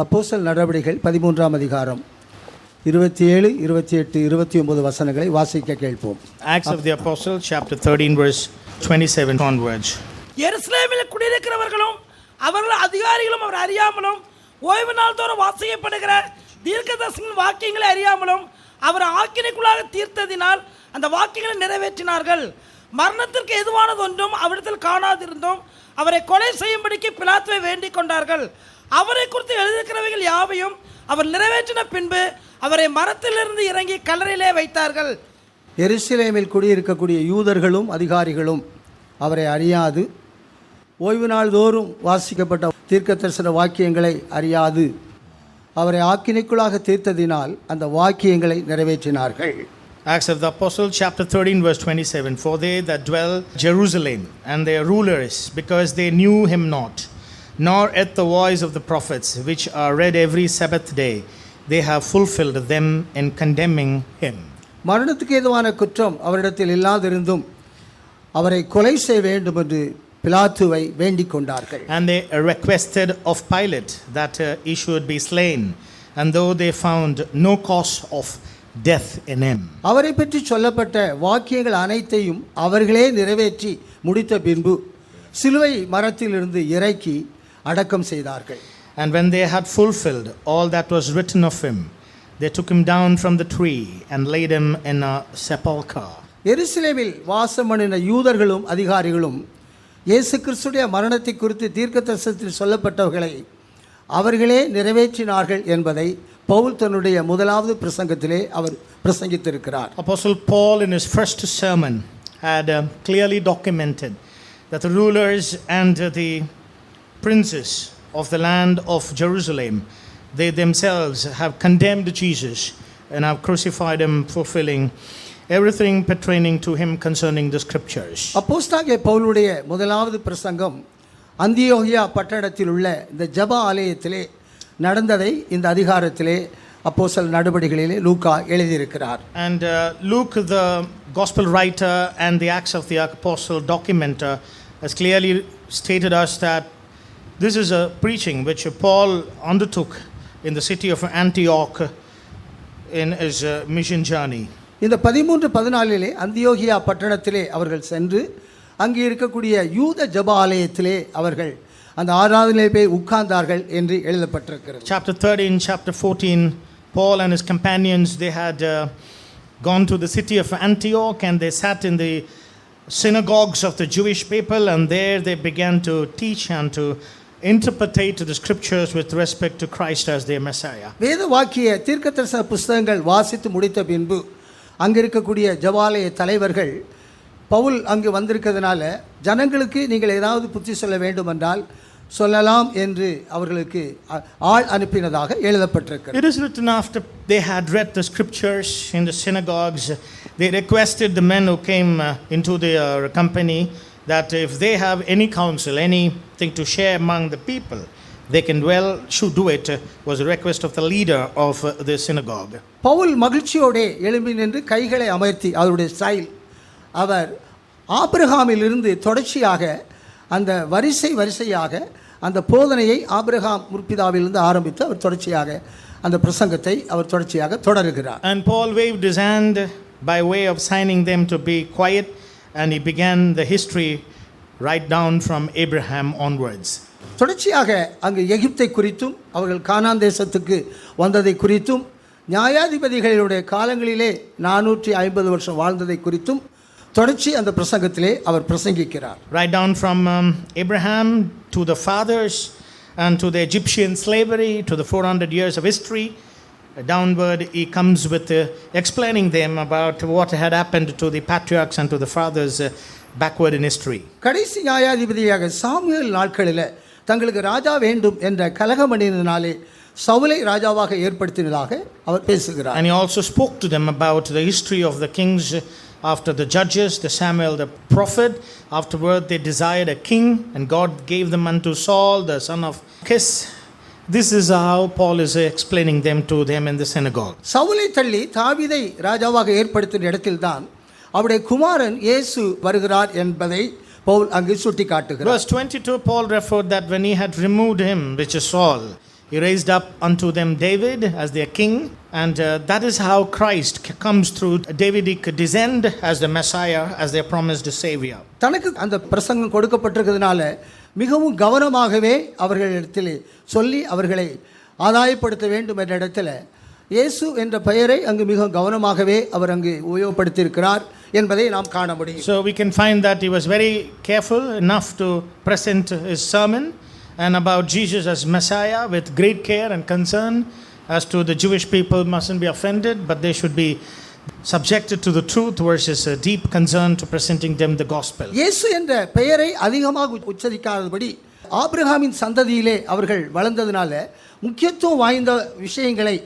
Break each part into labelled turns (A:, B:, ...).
A: அப்போஸ்தலர் நடவடிக்கைகள் 13ஆம் அதிகாரம் 27, 28, 29 வசனங்களை வாசிக்க கேட்போம்.
B: Acts of the Apostles, chapter 13, verse 27 onwards.
C: எருசலேமில் குடியிருக்கிறவர்களும் அவர்கள் அதிகாரிகளும் அவர் அறியாமலும் ஓய்வு நாள் தோறும் வாசிக்கப்படுகிற தீர்க்கதரிசிகளின் வாக்கியங்களை அறியாமலும் அவர் ஆக்கினைக்குள்ளாக தீர்த்ததினால் அந்த வாக்கியங்களை நிறைவேற்றினார்கள். மரணத்திற்கு எதுவானது ஒன்றும் அவரிடத்தில் காணாதிருந்தும் அவரை கொலை செய்யும்படிக்கு பிலாத்துவை வேண்டிக் கொண்டார்கள். அவரை குறித்து எழுதியிருக்கிறவைகள் யாவையும் அவர் நிறைவேற்றின பின்பு அவரை மரத்திலிருந்து இறங்கி கல்லறையிலே வைத்தார்கள்.
A: எருசலேமில் குடியிருக்கக்கூடிய யூதர்களும் அதிகாரிகளும் அவரை அறியாது, ஓய்வு நாள் தோறும் வாசிக்கப்பட்ட தீர்க்க தரிசன வாக்கியங்களை அறியாது, அவரை ஆக்கினைக்குள்ளாக தீர்த்ததினால் அந்த வாக்கியங்களை நிறைவேற்றினார்கள்.
B: Acts of the Apostles, chapter 13, verse 27. For they that dwell Jerusalem and their rulers, because they knew him not, nor at the voice of the prophets, which are read every Sabbath day, they have fulfilled them in condemning him.
A: மரணத்துக்கு ஏதுவான குற்றம் அவரிடத்தில் இல்லாதிருந்தும் அவரை கொலை செய்ய வேண்டும் என்று பிலாத்துவை வேண்டிக் கொண்டார்கள்.
B: And they requested of Pilate that he should be slain, and though they found no cause of death in him.
A: அவரை பற்றி சொல்லப்பட்ட வாக்கியங்கள் அனைத்தையும் அவர்களே நிறைவேற்றி முடித்த பின்பு சிலுவை மரத்திலிருந்து இறக்கி அடக்கம் செய்தார்கள்.
B: And when they had fulfilled all that was written of him, they took him down from the tree and laid him in a sepulchre.
A: எருசலேமில் வாசம் பண்ணின யூதர்களும் அதிகாரிகளும் இயேசு கிறிஸ்துடைய மரணத்தை குறித்து தீர்க்கதரிசனத்தில் சொல்லப்பட்டவர்களை அவர்களே நிறைவேற்றினார்கள் என்பதை பவுல் தன்னுடைய முதலாவது பிரசங்கத்திலே அவர் பிரசங்கித்திருக்கிறார்.
B: Apostle Paul in his first sermon had clearly documented that the rulers and the princes of the land of Jerusalem, they themselves have condemned Jesus and have crucified him, fulfilling everything pertaining to him concerning the scriptures.
A: அப்போஸ்தலனாகிய பவுலுடைய முதலாவது பிரசங்கம் அந்தியோகியா பட்டணத்தில் உள்ள இந்த ஜெப ஆலயத்திலே நடந்ததை இந்த அதிகாரத்திலே அப்போஸ்தலர் நடவடிக்கைகளிலே லூக்கா எழுதியிருக்கிறார்.
B: And Luke, the gospel writer and the Acts of the Apostle documenter, has clearly stated us that this is a preaching which Paul undertook in the city of Antioch in his mission journey.
A: இந்த 13-14 அந்தியோகியா பட்டணத்திலே அவர்கள் சென்று அங்கே இருக்கக்கூடிய யூத ஜெப ஆலயத்திலே அவர்கள் அந்த ஆராதனையிலே போய் உட்கார்ந்தார்கள் என்று எழுதப்பட்டிருக்கிறது.
B: Chapter 13, chapter 14, Paul and his companions, they had gone to the city of Antioch and they sat in the synagogues of the Jewish people, and there they began to teach and to interpret the scriptures with respect to Christ as their Messiah.
A: வேத வாக்கிய தீர்க்கதரிசன புத்தகங்கள் வாசித்து முடித்த பின்பு அங்கே இருக்கக்கூடிய ஜெபாலய தலைவர்கள் பவுல் அங்கு வந்திருக்கிறதுனால ஜனங்களுக்கு நீங்கள் ஏதாவது புத்தி சொல்ல வேண்டுமென்றால் சொல்லலாம் என்று அவர்களுக்கு ஆள் அனுப்பினதாக எழுதப்பட்டிருக்கிறது.
B: It is written after they had read the scriptures in the synagogues, they requested the men who came into their company that if they have any counsel, anything to share among the people, they can should do it, was a request of the leader of the synagogue.
A: Pavul மகிழ்ச்சியோடு எழும்பி நின்று கைகளை அமர்த்தி அவருடைய style அவர் ஆபிரகாமிலிருந்து தொடர்ச்சியாக அந்த வரிசையாக அந்த போதனையை ஆபிரகாம் முற்பிதாவிலிருந்து ஆரம்பித்து அவர் தொடர்ச்சியாக அந்த பிரசங்கத்தை அவர் தொடர்ச்சியாக தொடருகிறார்.
B: And Paul waved his hand by way of signing them to be quiet, and he began the history right down from Abraham onwards.
A: தொடர்ச்சியாக அங்கு எகிப்தை குறித்தும் அவர்கள் கானான் தேசத்துக்கு வந்ததை குறித்தும் நியாயாதிபதிகளுடைய காலங்களிலே 450 வருஷம் வாழ்ந்ததை குறித்தும் தொடர்ச்சி அந்த பிரசங்கத்திலே அவர் பிரசங்கிக்கிறார்.
B: Right down from Abraham to the fathers and to the Egyptian slavery to the 400 years of history, downward he comes with explaining them about what had happened to the patriarchs and to the fathers backward in history.
A: கடைசி நியாயாதிபதியாக Samuel நாட்களில் தங்களுக்கு ராஜா வேண்டும் என்ற கலகமணியினாலே சவுலை ராஜாவாக ஏற்படுத்தினதாக அவர் பேசுகிறார்.
B: And he also spoke to them about the history of the kings after the judges, the Samuel the prophet. Afterward they desired a king, and God gave them unto Saul the son of Kish. This is how Paul is explaining them to them in the synagogue.
A: சவுலை தள்ளி தாவீதை ராஜாவாக ஏற்படுத்தின இடத்தில்தான் அவருடைய குமாரன் இயேசு வருகிறார் என்பதை பவுல் அங்கு சுட்டிக்காட்டுகிறார்.
B: Verse 22, Paul referred that when he had removed him, which is Saul, He raised up unto them David as their king, and that is how Christ comes through Davidic descent as the Messiah, as their promised Savior.
A: தனக்கு அந்த பிரசங்கம் கொடுக்கப்பட்டிருக்கிறதுனால மிகவும் கவனமாகவே அவர்களிடத்தில் சொல்லி அவர்களை ஆதாயப்படுத்த வேண்டும் என்ற இடத்துல இயேசு என்ற பெயரை அங்கு மிக கவனமாகவே அவர் அங்கு உபயோகப்படுத்தியிருக்கிறார் என்பதை நாம் காண முடியும்.
B: So we can find that he was very careful enough to present his sermon and about Jesus as Messiah with great care and concern as to the Jewish people mustn't be offended, but they should be subjected to the truth versus a deep concern to presenting them the gospel.
A: இயேசு என்ற பெயரை அதிகமாக உச்சரிக்காதபடி ஆபிரகாமின் சந்ததியிலே அவர்கள் வளர்ந்ததினால முக்கியத்துவம் வாய்ந்த விஷயங்களை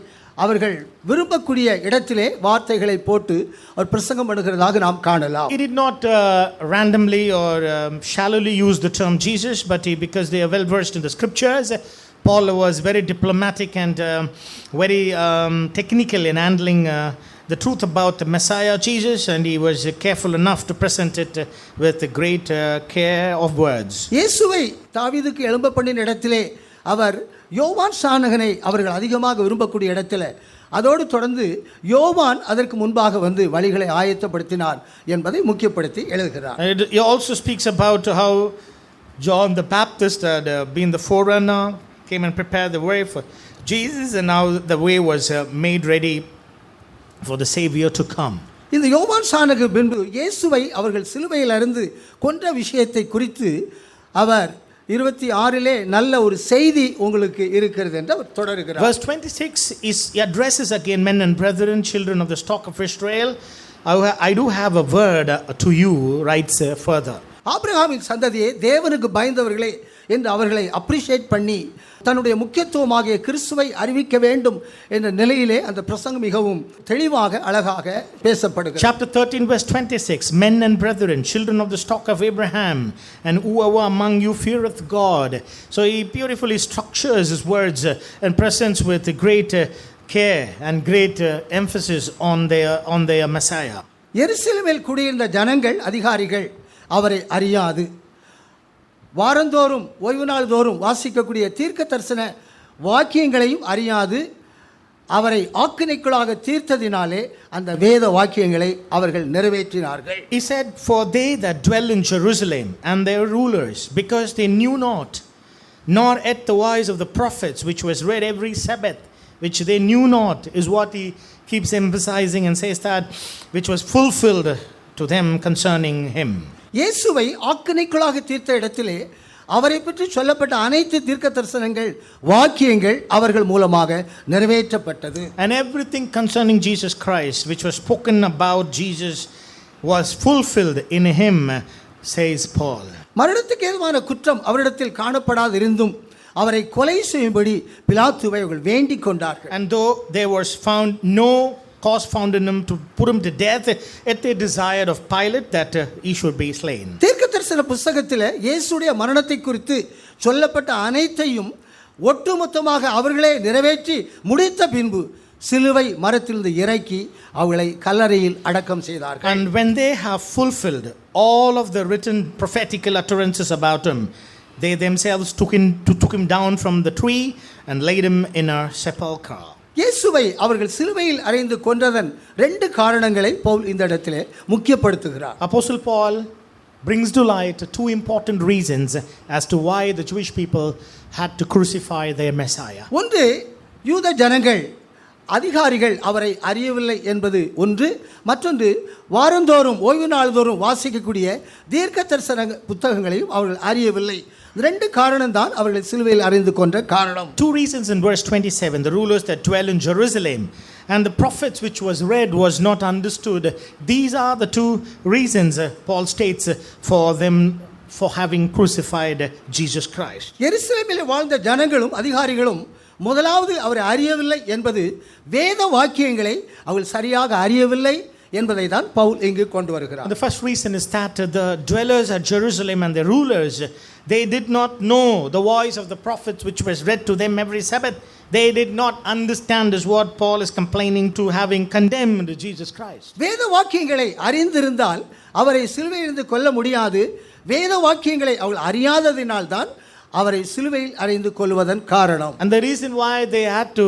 A: அவர்கள் விரும்பக்கூடிய இடத்திலே வார்த்தைகளை போட்டு அவர் பிரசங்கம் பண்ணுகிறதாக நாம் காணலாம்.
B: He did not randomly or shallowly use the term Jesus, but because they are well versed in the scriptures, Paul was very diplomatic and very technical in handling the truth about the Messiah Jesus, and he was careful enough to present it with great care of words.
A: இயேசுவை தாவீதுக்கு எழும்ப பண்ணின இடத்திலே அவர் யோவான் ஸ்நானகனை அவர்கள் அதிகமாக விரும்பக்கூடிய இடத்துல அதோடு தொடர்ந்து யோவான் அதற்கு முன்பாக வந்து வழிகளை ஆயத்தப்படுத்தினார் என்பதை முக்கியப்படுத்தி எழுதுகிறார்.
B: He also speaks about how John the Baptist had been the forerunner, came and prepared the way for Jesus, and now the way was made ready for the Savior to come.
A: இந்த யோவான் ஸ்நானகர் பின்பு இயேசுவை அவர்கள் சிலுவையில் அறைந்து கொன்ற விஷயத்தை குறித்து அவர் 26 நல்ல ஒரு செய்தி உங்களுக்கு இருக்கிறது என்று அவர் தொடர்கிறார்.
B: Verse 26 he addresses again, men and brethren, children of the stock of Israel, I do have a word to you, writes further.
A: ஆபிரகாமின் சந்ததியே தேவனுக்கு பயந்தவர்களே என்று அவர்களை அப்ரிஷியேட் பண்ணி தன்னுடைய முக்கியத்துவமாகிய கிறிஸ்துவை அறிவிக்க வேண்டும் என்ற நிலையிலே அந்த பிரசங்கம் மிகவும் தெளிவாக அழகாக பேசப்படுகிறது.
B: Chapter 13 verse 26, men and brethren, children of the stock of Abraham, and whoever among you feareth God. So he beautifully structures his words and presents with great care and great emphasis on their Messiah.
A: எருசலேமில் குடியிருந்த ஜனங்கள் அதிகாரிகள் அவரை அறியாது, வாரந்தோறும் ஓய்வு நாள் தோறும் வாசிக்கக்கூடிய தீர்க்க தரிசன வாக்கியங்களையும் அறியாது அவரை ஆக்கினைக்குள்ளாக தீர்த்ததினாலே அந்த வேத வாக்கியங்களை அவர்கள் நிறைவேற்றினார்கள்.
B: He said, for they that dwell in Jerusalem and their rulers, because they knew not, nor at the voice of the prophets, which was read every Sabbath, which they knew not, is what he keeps emphasizing and says that, which was fulfilled to them concerning him.
A: இயேசுவை ஆக்கினைக்குள்ளாக தீர்த்த இடத்திலே அவரை பற்றி சொல்லப்பட்ட அனைத்து தீர்க்க தரிசனங்கள் வாக்கியங்கள் அவர்கள் மூலமாக நிறைவேற்றப்பட்டது.
B: And everything concerning Jesus Christ which was spoken about Jesus was fulfilled in him, says Paul.
A: மரணத்துக்கு ஏதுவான குற்றம் அவரிடத்தில் காணப்படாதிருந்தும் அவரை கொலை செய்யும்படி பிலாத்துவை அவர்கள் வேண்டிக் கொண்டார்கள்.
B: And though there was found no cause found in him to put him to death, yet they desired of Pilate that he should be slain.
A: தீர்க்கதரிசன புத்தகத்தில் இயேசுடைய மரணத்தை குறித்து சொல்லப்பட்ட அனைத்தையும் ஒட்டுமொத்தமாக அவர்களே நிறைவேற்றி முடித்த பின்பு சிலுவை மரத்திலிருந்து இறக்கி அவளை கல்லறையில் அடக்கம் செய்தார்கள்.
B: And when they have fulfilled all of the written prophetical utterances about him, they themselves took him down from the tree and laid him in a sepulchre.
A: இயேசுவை அவர்கள் சிலுவையில் அறைந்து கொன்றதன் 2 காரணங்களை பவுல் இந்த இடத்திலே முக்கியப்படுத்துகிறார்.
B: Apostle Paul brings to light 2 important reasons as to why the Jewish people had to crucify their Messiah.
A: ஒன்று, யூத ஜனங்கள் அதிகாரிகள் அவரை அறியவில்லை என்பது ஒன்று, மற்றொன்று வாரந்தோறும் ஓய்வு நாள் தோறும் வாசிக்கக்கூடிய தீர்க்க தரிசன புத்தகங்களையும் அவர்கள் அறியவில்லை. 2 காரணம் தான் அவர்களை சிலுவையில் அறைந்து கொன்ற காரணம்.
B: 2 reasons in verse 27, the rulers that dwell in Jerusalem and the prophets which was read was not understood. These are the 2 reasons Paul states for them for having crucified Jesus Christ.
A: எருசலேமில் வாழ்ந்த ஜனங்களும் அதிகாரிகளும் முதலாவது அவரை அறியவில்லை என்பது வேத வாக்கியங்களை அவர்கள் சரியாக அறியவில்லை என்பதை தான் பவுல் இங்கு கொண்டு வருகிறார்.
B: The first reason is that the dwellers at Jerusalem and the rulers, they did not know the voice of the prophets which was read to them every Sabbath. They did not understand is what Paul is complaining to, having condemned Jesus Christ.
A: வேத வாக்கியங்களை அறிந்திருந்தால் அவரை சிலுவையிலிருந்து கொல்ல முடியாது. வேத வாக்கியங்களை அவள் அறியாததினால் தான் அவரை சிலுவையில் அறைந்து கொல்வதன் காரணம்.
B: And the reason why they had to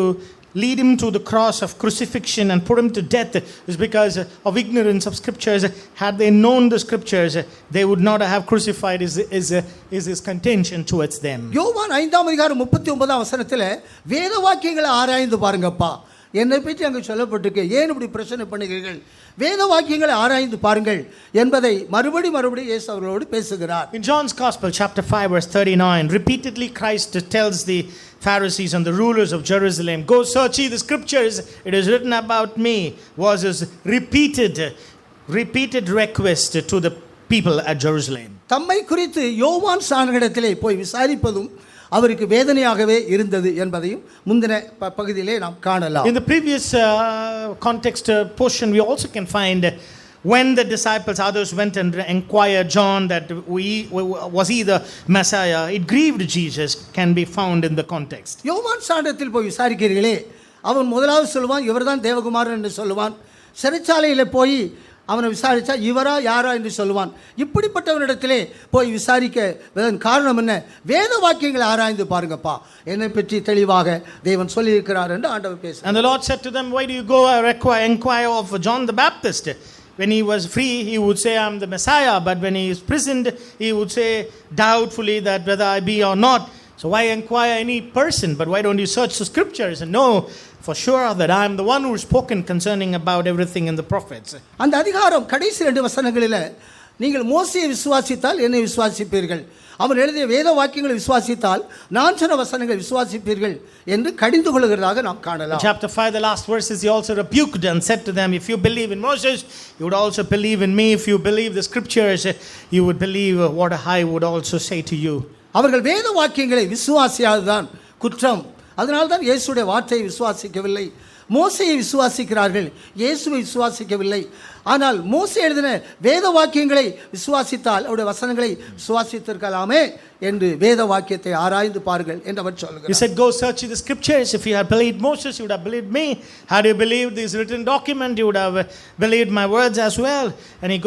B: lead him to the cross of crucifixion and put him to death is because of ignorance of scriptures. Had they known the scriptures, they would not have crucified his contention towards them.
A: யோவான் 5:39 வேத வாக்கியங்களை ஆராய்ந்து பாருங்கப்பா, என்னை பற்றி அங்கு சொல்லப்பட்டிருக்கு, ஏன் இப்படி பிரச்சனை பண்ணுகிறீர்கள், வேத வாக்கியங்களை ஆராய்ந்து பாருங்கள் என்பதை மறுபடி இயேசு அவர்களோடு பேசுகிறார்.
B: In John's Gospel, chapter 5, verse 39, repeatedly Christ tells the Pharisees and the rulers of Jerusalem, go search ye the scriptures, it is written about me, was his repeated request to the people at Jerusalem.
A: தம்மை குறித்து யோவான் சானகரிடத்திலே போய் விசாரிப்பதும் அவருக்கு வேதனையாகவே இருந்தது என்பதையும் முந்தின பகுதியிலே நாம் காணலாம்.
B: In the previous context portion, we also can find when the disciples, others went and inquired John that was he the Messiah, it grieved Jesus, can be found in the context.
A: யோவான் சானத்தில் போய் விசாரிக்கிறீர்களே, அவன் முதலாவது சொல்லுவான் இவர்தான் தேவகுமாரன் என்று சொல்லுவான். சிறைச்சாலையில் போய் அவனை விசாரித்தா இவரா யாரா என்று சொல்லுவான். இப்படிப்பட்டவனிடத்திலே போய் விசாரிக்க காரணம் என்ன? வேத வாக்கியங்களை ஆராய்ந்து பாருங்கப்பா, என்னை பற்றி தெளிவாக தேவன் சொல்லியிருக்கிறார் என்று ஆண்டவர் பேசுகிறார்.
B: And the Lord said to them, why do you go inquire of John the Baptist? When he was free, he would say, I'm the Messiah. But when he is imprisoned, he would say doubtfully that whether I be or not. So why inquire any person? But why don't you search the scriptures and know for sure that I am the one who is spoken concerning about everything in the prophets?
A: அந்த அதிகாரம் கடைசி 2 வசனங்களில் நீங்கள் மோசேயை விசுவாசித்தால் என்னை விசுவாசிப்பீர்கள், அவன் எழுதிய வேத வாக்கியங்களை விசுவாசித்தால் நான் சொன்ன வசனங்களை விசுவாசிப்பீர்கள் என்று கடிந்து கொள்கிறதாக நாம் காணலாம்.
B: Chapter 5, the last verses, he also rebuked and said to them, if you believe in Moses, you would also believe in me. If you believe the scriptures, you would believe what I would also say to you.
A: அவர்கள் வேத வாக்கியங்களை விசுவாசியாததான் குற்றம். அதனால்தான் இயேசுடைய வார்த்தையை விசுவாசிக்கவில்லை. மோசேயை விசுவாசிக்கிறார்கள், இயேசுவை விசுவாசிக்கவில்லை. ஆனால் மோசே எழுதின வேத வாக்கியங்களை விசுவாசித்தால் அவருடைய வசனங்களை விசுவாசித்திருக்கலாமே என்று வேத வாக்கியத்தை ஆராய்ந்து பாருங்கள் என்று அவர் சொல்கிறார்.
B: He said, go search the scriptures. If you had believed Moses, you would have believed me. Had you believed this written document, you would have believed my words as well. And he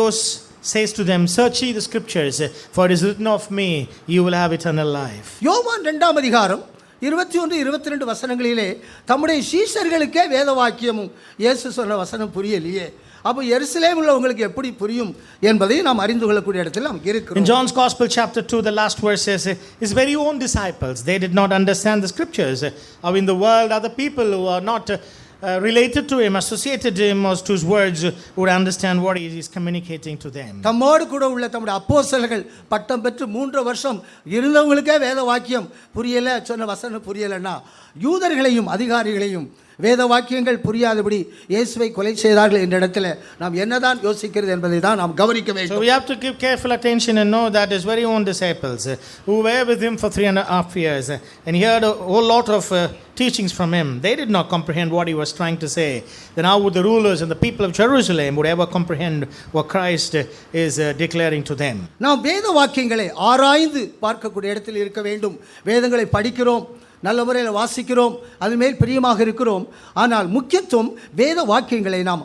B: says to them, search ye the scriptures, for it is written of me, you will have eternal life.
A: யோவான் 2 அதிகாரம் 21-22 வசனங்களிலே தம்முடைய சீஷர்களுக்கே வேத வாக்கியமும் இயேசு சொன்ன வசனம் புரியலையே, அப்போ எருசலேமில் உங்களுக்கு எப்படி புரியும் என்பதை நாம் அறிந்து கொள்ளக்கூடிய இடத்தில் நாம் இருக்கிறோம்.
B: In John's Gospel, chapter 2, the last verse says, his very own disciples, they did not understand the scriptures. How in the world other people who are not related to him, associated to him, or to his words, would understand what he is communicating to them.
A: தம்மோடு கூட உள்ள தம்முடைய அப்போஸ்தலர்கள் பட்டம் பெற்று 3 வருஷம் இருந்தவங்களுக்கே வேத வாக்கியம் புரியல, சொன்ன வசனம் புரியலன்னா யூதர்களையும் அதிகாரிகளையும் வேத வாக்கியங்கள் புரியாதபடி இயேசுவை கொலை செய்தார்கள் என்ற இடத்துல நாம் என்னதான் யோசிக்கிறது என்பதை தான் நாம் கவனிக்க வேண்டும்.
B: So we have to give careful attention and know that his very own disciples who were with him for 3.5 years and heard a whole lot of teachings from him, they did not comprehend what he was trying to say. Then how would the rulers and the people of Jerusalem would ever comprehend what Christ is declaring to them?
A: நாம் வேத வாக்கியங்களை ஆராய்ந்து பார்க்கக்கூடிய இடத்தில் இருக்க வேண்டும். வேதங்களை படிக்கிறோம், நல்ல முறையில் வாசிக்கிறோம், அதுமேல் பிரியமாக இருக்கிறோம். ஆனால் முக்கியத்துவம் வேத வாக்கியங்களை நாம்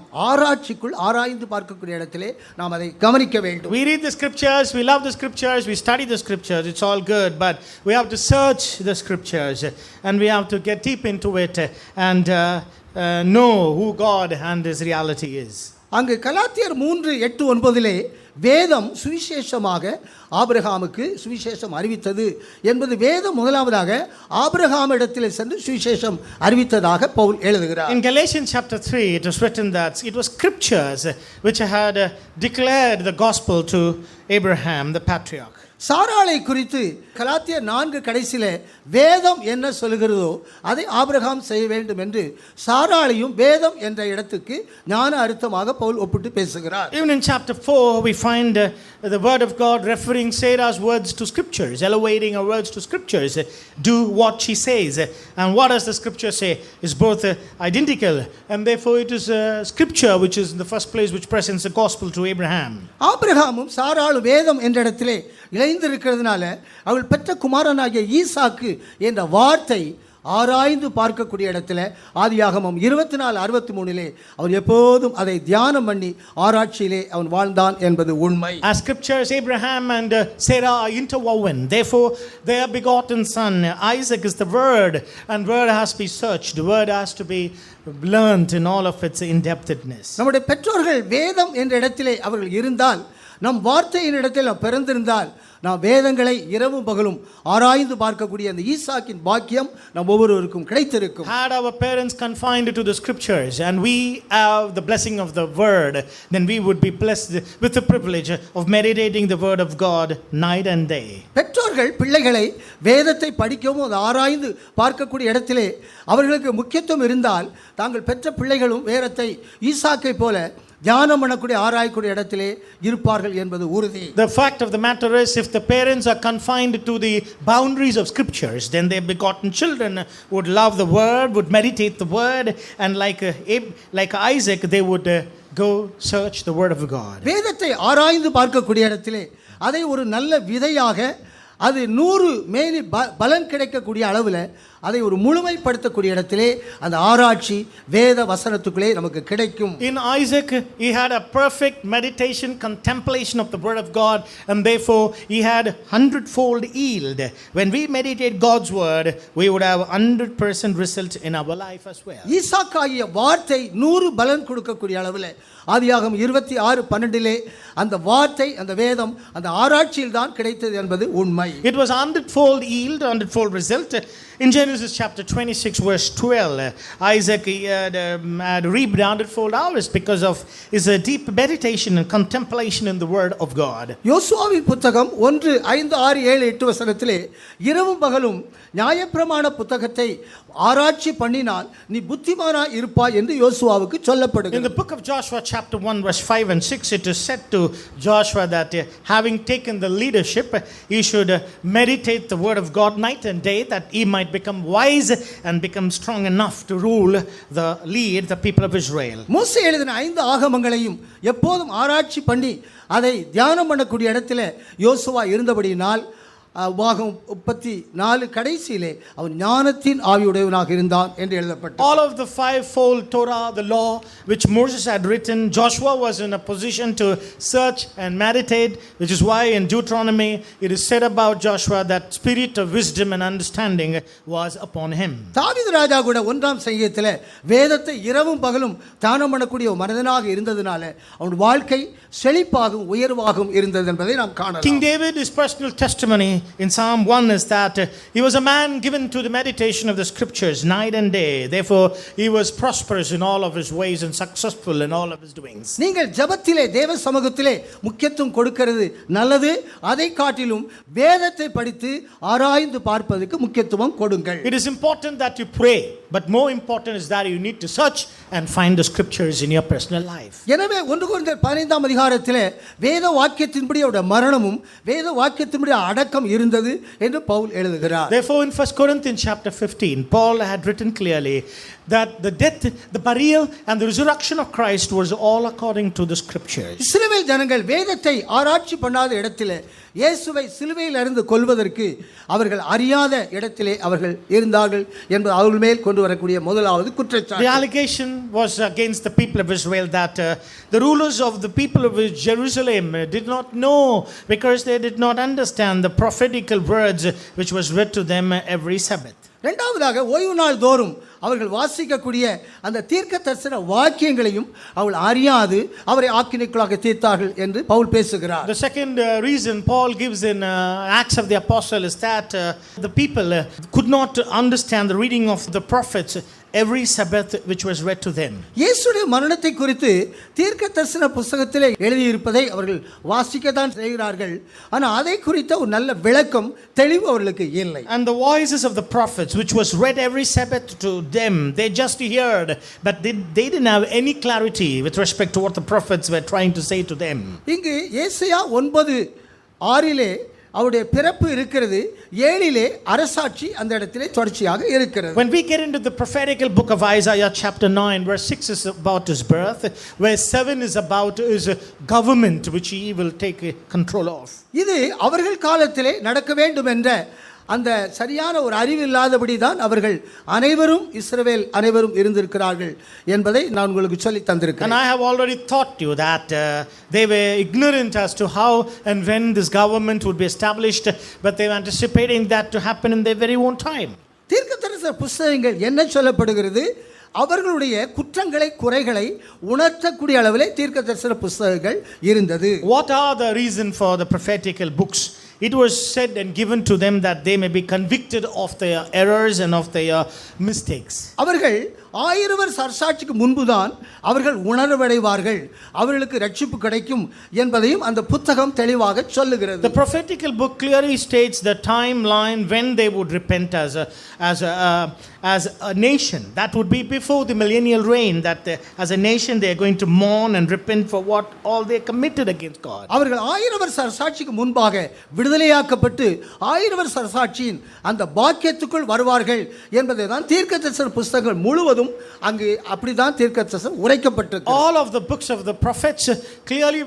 A: ஆராய்ந்து பார்க்கக்கூடிய இடத்திலே நாம் அதை கவனிக்க வேண்டும்.
B: We read the scriptures, we love the scriptures, we study the scriptures, it's all good, but we have to search the scriptures and we have to get deep into it and know who God and his reality is.
A: அங்கு கலாத்தியர் 3:8-9 வேதம் சுவிசேஷமாக ஆபிரகாமுக்கு சுவிசேஷம் அறிவித்தது என்பது வேதம் முதலாவதாக ஆபிரகாமிடத்தில் சென்று சுவிசேஷம் அறிவித்ததாக பவுல் எழுதுகிறார்.
B: In Galatians chapter 3, it was written that it was scriptures which had declared the gospel to Abraham, the patriarch.
A: சாராளை குறித்து கலாத்தியர் 4 கடைசியில வேதம் என்ன சொல்கிறதோ அதை ஆபிரகாம் செய்ய வேண்டும் என்று சாராளையும் வேதம் என்ற இடத்துக்கு ஞான அர்த்தமாக பவுல் ஒப்பிட்டு பேசுகிறார்.
B: Even in chapter 4 we find the word of God referring Sarah's words to scriptures, elevating her words to scriptures. Do what she says. And what does the scripture say? Is both identical, and therefore it is scripture which is in the first place which presents the gospel to Abraham.
A: ஆபிரகாமும் சாராளும் வேதம் என்ற இடத்திலே இணைந்திருக்கிறதுனால அவள் பெற்ற குமாரனாகிய ஈசாக்கு என்ற வார்த்தை ஆராய்ந்து பார்க்கக்கூடிய இடத்துல ஆதியாகமம் 24:63 அவன் எப்போதும் அதை தியானம் பண்ணி ஆராய்ச்சியிலே அவன் வாழ்ந்தான் என்பது உண்மை.
B: As scriptures, Abraham and Sarah are interwoven. Therefore, their begotten son Isaac is the word, and word has to be searched. The word has to be learned in all of its in-depthness.
A: நம்முடைய பெற்றோர்கள் வேதம் என்ற இடத்திலே அவர்கள் இருந்தால், நம் வார்த்தையின் இடத்தில் நாம் பிறந்திருந்தால், நாம் வேதங்களை இரவும் பகலும் ஆராய்ந்து பார்க்கக்கூடிய அந்த ஈசாக்கின் பாக்கியம் நம் ஒவ்வொருவருக்கும் கிடைத்திருக்கும்.
B: Had our parents confined to the scriptures and we have the blessing of the word, then we would be blessed with the privilege of meditating the word of God night and day.
A: பெற்றோர்கள் பிள்ளைகளை வேதத்தை படிக்கவும் அதை ஆராய்ந்து பார்க்கக்கூடிய இடத்திலே அவர்களுக்கு முக்கியத்துவம் இருந்தால், தாங்கள் பெற்ற பிள்ளைகளும் வேதத்தை ஈசாக்கை போல தியானம் பண்ணக்கூடிய ஆராயக்கூடிய இடத்திலே இருப்பார்கள் என்பது உறுதி.
B: The fact of the matter is, if the parents are confined to the boundaries of scriptures, then their begotten children would love the word, would meditate the word, and like Isaac, they would go search the word of God.
A: வேதத்தை ஆராய்ந்து பார்க்கக்கூடிய இடத்திலே அதை ஒரு நல்ல விதையாக, அது 100 மேனி பலன் கிடைக்கக்கூடிய அளவில் அதை ஒரு முழுமைப்படுத்தக்கூடிய இடத்திலே அந்த ஆராய்ச்சி வேத வசனத்துக்குள்ளே நமக்கு கிடைக்கும்.
B: In Isaac, he had a perfect meditation, contemplation of the word of God, and therefore he had 100-fold yield. When we meditate God's word, we would have 100% result in our life as well.
A: ஈசாக்காகிய வார்த்தை 100 பலன் கொடுக்கக்கூடிய அளவில் ஆதியாகமம் 26:12 அந்த வார்த்தை, அந்த வேதம், அந்த ஆராய்ச்சியில் தான் கிடைத்தது என்பது உண்மை.
B: It was 100-fold yield, 100-fold result. In Genesis chapter 26 verse 12, Isaac had reaped 100-fold harvest because of his deep meditation and contemplation in the word of God.
A: யோசுவாவின் புத்தகம் 1, 5, 6, 7, 8 வசனத்திலே இரவும் பகலும் நியாயப்பிரமாண புத்தகத்தை ஆராய்ச்சி பண்ணினால் நீ புத்திமானாய் இருப்பாய் என்று யோசுவாவுக்கு சொல்லப்படுகிறது.
B: In the book of Joshua chapter 1 verse 5 and 6, it is said to Joshua that having taken the leadership, he should meditate the word of God night and day, that he might become wise and become strong enough to lead the people of Israel.
A: மோசே எழுதின 5 ஆகமங்களையும் எப்போதும் ஆராய்ச்சி பண்ணி அதை தியானம் பண்ணக்கூடிய இடத்துல யோசுவா இருந்தபடியினால் உபாகம் 34 கடைசியிலே அவன் ஞானத்தின் ஆவியுடையவனாக இருந்தான் என்று எழுதப்பட்டது.
B: All of the 5-fold Torah, the law which Moses had written, Joshua was in a position to search and meditate, which is why in Deuteronomy it is said about Joshua that spirit of wisdom and understanding was upon him.
A: தாவீது ராஜா கூட 1ஆம் சங்கீதத்திலே வேதத்தை இரவும் பகலும் தியானம் பண்ணக்கூடிய மனிதனாக இருந்ததனால அவன் வாழ்க்கை செழிப்பாகவும் உயர்வாகவும் இருந்தது என்பதை நாம் காணலாம்.
B: King David, his personal testimony in Psalm 1 is that he was a man given to the meditation of the scriptures night and day. Therefore, he was prosperous in all of his ways and successful in all of his doings.
A: நீங்கள் ஜெபத்திலே தேவ சமூகத்திலே முக்கியத்துவம் கொடுக்கிறது நல்லது. அதை காட்டிலும் வேதத்தை படித்து ஆராய்ந்து பார்ப்பதற்கு முக்கியத்துவம் கொடுங்கள்.
B: It is important that you pray, but more important is that you need to search and find the scriptures in your personal life.
A: எனவே 1 கொரிந்தியர் 15ஆம் அதிகாரத்திலே வேத வாக்கியத்தின்படி அவருடைய மரணமும் வேத வாக்கியத்தின்படி அடக்கம் இருந்தது என்று பவுல் எழுதுகிறார்.
B: Therefore, in 1 Corinthians chapter 15, Paul had written clearly that the death, the burial and the resurrection of Christ was all according to the scriptures.
A: இஸ்ரவேல் ஜனங்கள் வேதத்தை ஆராய்ச்சி பண்ணாத இடத்திலே இயேசுவை சிலுவையில் இருந்து கொல்வதற்கு அவர்கள் அறியாத இடத்திலே அவர்கள் இருந்தார்கள் என்பது அவர்கள் மேல் கொண்டு வரக்கூடிய முதலாவது குற்றச்சாட்டு.
B: The allegation was against the people of Israel that the rulers of the people of Jerusalem did not know, because they did not understand the prophetical words which was read to them every Sabbath.
A: இரண்டாவதாக ஓய்வு நாள் தோறும் அவர்கள் வாசிக்கக்கூடிய அந்த தீர்க்க தரிசன வாக்கியங்களையும் அவர்கள் அறியாது அவரை ஆக்கினைக்குள்ளாக தீர்த்தார்கள் என்று பவுல் பேசுகிறார்.
B: The second reason Paul gives in Acts of the Apostle is that the people could not understand the reading of the prophets every Sabbath which was read to them.
A: இயேசுவின் மரணத்தை குறித்து தீர்க்க தரிசன புத்தகத்திலே எழுதி இருப்பதை அவர்கள் வாசிக்க தான் செய்கிறார்கள். ஆனால் அதை குறித்த ஒரு நல்ல விளக்கம் தெளிவு அவர்களுக்கு இல்லை.
B: And the voices of the prophets which was read every Sabbath to them, they just heard, but they didn't have any clarity with respect to what the prophets were trying to say to them.
A: இங்கு ஏசாயா 9:6 அவருடைய பிறப்பு இருக்கிறது, 7 அரசாட்சி அந்த இடத்திலே தொடர்ச்சியாக இருக்கிறது.
B: When we get into the prophetical book of Isaiah chapter 9 verse 6 is about his birth, where 7 is about his government which he will take control of.
A: இது அவர்கள் காலத்திலே நடக்க வேண்டும் என்ற அந்த சரியான ஒரு அறிவு இல்லாதபடி தான் அவர்கள் அனைவரும் இஸ்ரவேல் அனைவரும் இருந்திருக்கிறார்கள் என்பதை நான் உங்களுக்கு சொல்லி
B: And
A: தந்திருக்கிறேன்.
B: I have already taught you that they were ignorant as to how and when this government would be established, but they were anticipating that to happen in their very own time.
A: தீர்க்கதரிசன புஸ்தகங்கள் என்ன சொல்லப்படுகிறது? அவர்களுடைய குற்றங்களை குறைகளை உணர்த்தக்கூடிய அளவிலே தீர்க்கதரிசன புஸ்தகங்கள் இருந்தது.
B: What are the reason for the prophetical books? It was said and given to them that they may be convicted of their errors and of their mistakes.
A: அவர்கள் 1000 வருஷ அரசாட்சிக்கு முன்புதான் அவர்கள் உணர்வடைவார்கள், அவர்களுக்கு ரட்சிப்பு கிடைக்கும் என்பதையும் அந்த புத்தகம் தெளிவாக சொல்லுகிறது.
B: The prophetical book clearly states the timeline when they would repent as a nation. That would be before the millennial reign, that as a nation they are going to mourn and repent for what all they committed against God.
A: அவர்கள் 1000 வருஷ அரசாட்சிக்கு முன்பாக விடுதலையாக்கப்பட்டு 1000 வருஷ அரசாட்சியின் அந்த பாக்கியத்துக்குள் வருவார்கள் என்பதை தான் தீர்க்கதரிசன புஸ்தகங்கள் முழுவதும் அங்கு அப்படிதான் தீர்க்கதரிசனம் உரைக்கப்பட்டிருக்கிறது.
B: All of the books of the prophets clearly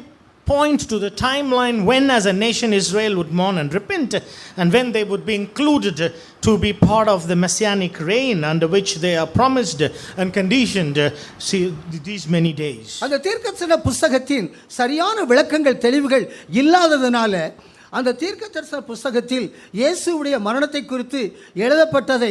B: point to the timeline when as a nation Israel would mourn and repent, and when they would be included to be part of the messianic reign under which they are promised and conditioned these many days.
A: அந்த தீர்க்கதரிசன புஸ்தகத்தின் சரியான விளக்கங்கள் தெளிவுகள் இல்லாததனால அந்த தீர்க்கதரிசன புஸ்தகத்தில் இயேசுவுடைய மரணத்தை குறித்து எழுதப்பட்டதை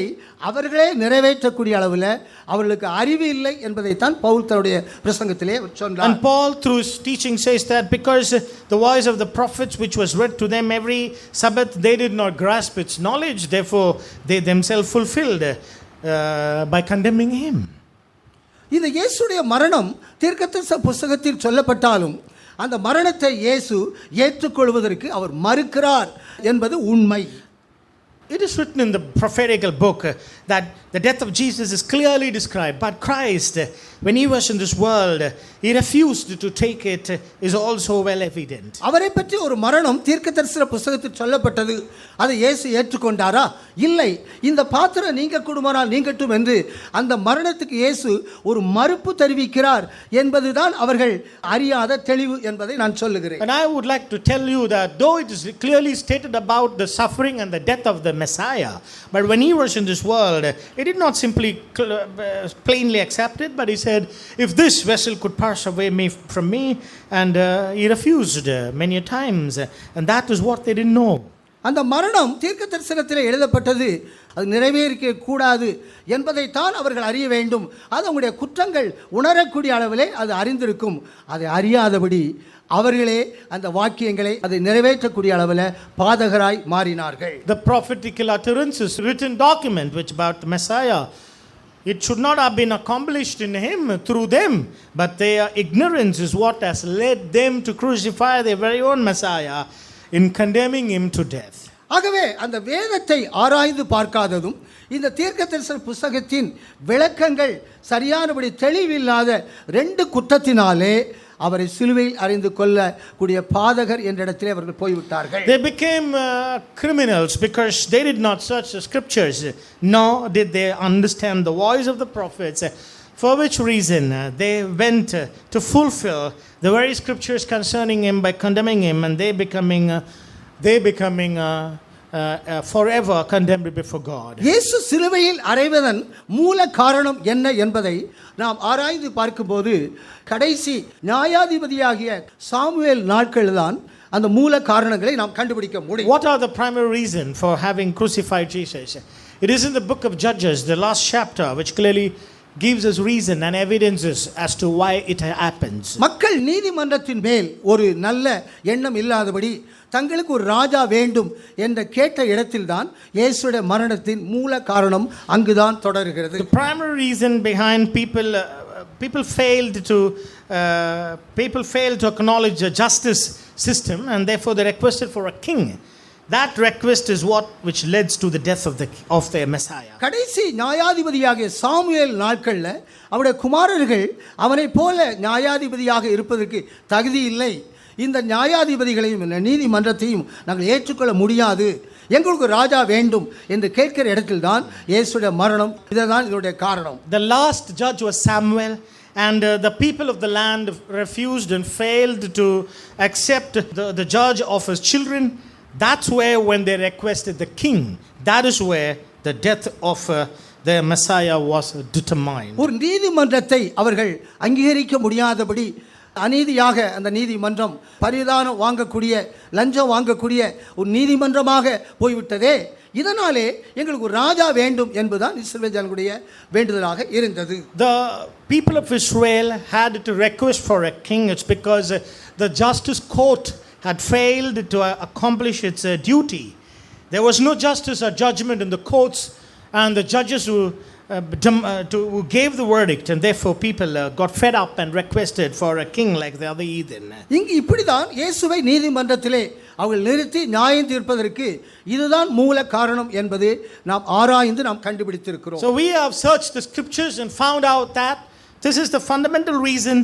A: அவர்களே நிறைவேற்றக்கூடிய அளவில் அவர்களுக்கு அறிவு இல்லை என்பதைத்தான் பவுல் தன்னுடைய பிரசங்கத்திலே சொன்னார்.
B: And Paul through his teaching says that because the voice of the prophets which was read to them every Sabbath, they did not grasp its knowledge, therefore they themselves fulfilled by condemning him.
A: இந்த இயேசுடைய மரணம் தீர்க்கதரிசன புஸ்தகத்தில் சொல்லப்பட்டாலும் அந்த மரணத்தை இயேசு ஏற்றுக்கொள்வதற்கு அவர் மறுக்கிறார் என்பது உண்மை.
B: It is written in the prophetical book that the death of Jesus is clearly described, but Christ, when he was in this world, he refused to take it, is also well evident.
A: அவரை பற்றி ஒரு மரணம் தீர்க்கதரிசன புஸ்தகத்தில் சொல்லப்பட்டது, அதை இயேசு ஏற்றுக்கொண்டாரா? இல்லை. இந்த பாத்திரம் நீங்க கூடுமானால் நீங்கட்டும் என்று அந்த மரணத்துக்கு இயேசு ஒரு மறுப்பு தெரிவிக்கிறார் என்பதுதான் அவர்கள் அறியாத தெளிவு என்பதை நான் சொல்லுகிறேன்.
B: And I would like to tell you that though it is clearly stated about the suffering and the death of the Messiah, but when he was in this world, he did not simply plainly accept it, but he said, if this vessel could pass away from me, and he refused many times, and that is what they didn't know.
A: அந்த மரணம் தீர்க்க தரிசனத்தில் எழுதப்பட்டது, அது நிறைவேறிக்க கூடாது என்பதைத்தான் அவர்கள் அறிய வேண்டும். அது அவங்களுடைய குற்றங்கள் உணரக்கூடிய அளவிலே அது அறிந்திருக்கும். அதை அறியாதபடி அவர்களே அந்த வாக்கியங்களை அதை நிறைவேற்றக்கூடிய அளவில் பாதகராய் மாறினார்கள்.
B: The prophetical utterances, written document which about the Messiah, it should not have been accomplished in him through them, but their ignorance is what has led them to crucify their very own Messiah in condemning him to death.
A: ஆகவே அந்த வேதத்தை ஆராய்ந்து பார்க்காததும் இந்த தீர்க்கதரிசன புஸ்தகத்தின் விளக்கங்கள் சரியானபடி தெளிவில்லாத 2 குற்றத்தினாலே அவரை சிலுவையில் அறைந்து கொல்லக்கூடிய பாதகர் என்ற இடத்திலே அவர்கள் போய்விட்டார்கள்.
B: They became criminals because they did not search the scriptures, nor did they understand the voice of the prophets, for which reason they went to fulfill the very scriptures concerning him by condemning him, and they becoming forever condemned before God.
A: இயேசு சிலுவையில் அறைவதன் மூல காரணம் என்ன என்பதை நாம் ஆராய்ந்து பார்க்கும்போது கடைசி நியாயாதிபதியாகிய சாமுவேல் நாட்கள்தான் அந்த மூல காரணங்களை நாம் கண்டுபிடிக்க முடியும்.
B: What are the primary reason for having crucified Jesus? It is in the book of Judges, the last chapter, which clearly gives us reason and evidences as to why it happens.
A: மக்கள் நீதிமன்றத்தின் மேல் ஒரு நல்ல எண்ணம் இல்லாதபடி தங்களுக்கு ஒரு ராஜா வேண்டும் என்ற கேட்ட இடத்தில்தான் இயேசுடைய மரணத்தின் மூல காரணம் அங்குதான் தொடர்கிறது.
B: The primary reason behind people failed to acknowledge the justice system, and therefore they requested for a king. That request is what which leads to the death of their Messiah.
A: கடைசி நியாயாதிபதியாகிய சாமுவேல் நாட்கள்ல அவருடைய குமாரர்கள் அவனை போல நியாயாதிபதியாக இருப்பதற்கு தகுதி இல்லை, இந்த நியாயாதிபதிகளையும் நீதிமன்றத்தையும் நாங்கள் ஏற்றுக்கொள்ள முடியாது, எங்களுக்கு ராஜா வேண்டும் என்று கேட்கிற இடத்தில் தான் இயேசுடைய மரணம். இதுதான் இதனுடைய காரணம்.
B: The last judge was Samuel, and the people of the land refused and failed to accept the judge of his children. That's where when they requested the king, that is where the death of their Messiah was determined.
A: ஒரு நீதிமன்றத்தை அவர்கள் அங்கீகரிக்க முடியாதபடி அநீதியாக அந்த நீதிமன்றம் பரிதானம் வாங்கக்கூடிய லஞ்சம் வாங்கக்கூடிய ஒரு நீதிமன்றமாக போய்விட்டதே, இதனாலே எங்களுக்கு ஒரு ராஜா வேண்டும் என்பதுதான் இஸ்ரவேல் ஜனங்களுடைய வேண்டுதலாக இருந்தது.
B: The people of Israel had to request for a king. It's because the justice court had failed to accomplish its duty. There was no justice or judgment in the courts, and the judges who gave the verdict, and therefore people got fed up and requested for a king like the other heathen.
A: இங்கு இப்படிதான் இயேசுவை நீதிமன்றத்திலே அவர்கள் நிறுத்தி நியாயம் தீர்ப்பதற்கு இதுதான் மூல காரணம் என்பது நாம் ஆராய்ந்து நாம் கண்டுபிடித்திருக்கிறோம்.
B: So we have searched the scriptures and found out that this is the fundamental reason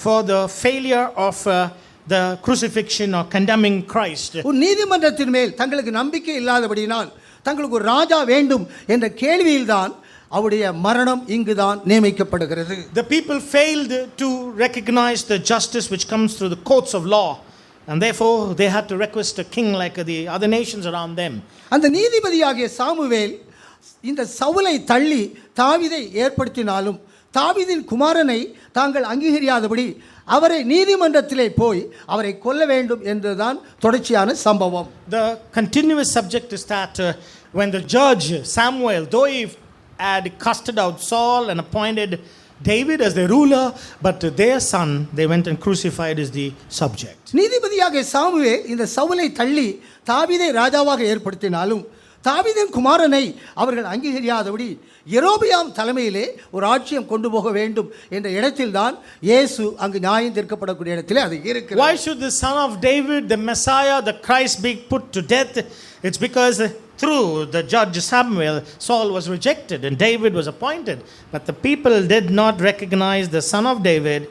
B: for the failure of the crucifixion or condemning Christ.
A: ஒரு நீதிமன்றத்தின் மேல் தங்களுக்கு நம்பிக்கை இல்லாதபடியினால் தங்களுக்கு ஒரு ராஜா வேண்டும் என்ற கேள்வியில்தான் அவருடைய மரணம் இங்குதான் நியமிக்கப்படுகிறது.
B: The people failed to recognize the justice which comes through the courts of law, and therefore they had to request a king like the other nations around them.
A: அந்த நீதிபதியாகிய சாமுவேல் இந்த சவுலை தள்ளி தாவீதை ஏற்படுத்தினாலும் தாவீதின் குமாரனை தாங்கள் அங்கீகரியாதபடி அவரை நீதிமன்றத்திலே போய் அவரை கொல்ல வேண்டும் என்றுதான் தொடர்ச்சியான சம்பவம்.
B: The continuous subject is that when the judge Samuel, though he had casted out Saul and appointed David as their ruler, but their son they went and crucified as the subject.
A: நீதிபதியாகிய Samuel இந்த சவுலை தள்ளி தாவீதை ராஜாவாக ஏற்படுத்தினாலும் தாவீதின் குமாரனை அவர்கள் அங்கீகரியாதபடி யெரொபெயாம் தலைமையிலே ஒரு ஆட்சியம் கொண்டு போக வேண்டும் என்ற இடத்தில்தான் இயேசு அங்கு நியாயம் தீர்க்கப்படக்கூடிய இடத்திலே அது இருக்கிறது.
B: Why should the son of David, the Messiah, the Christ be put to death? It's because through the judge Samuel, Saul was rejected and David was appointed. But the people did not recognize the son of David,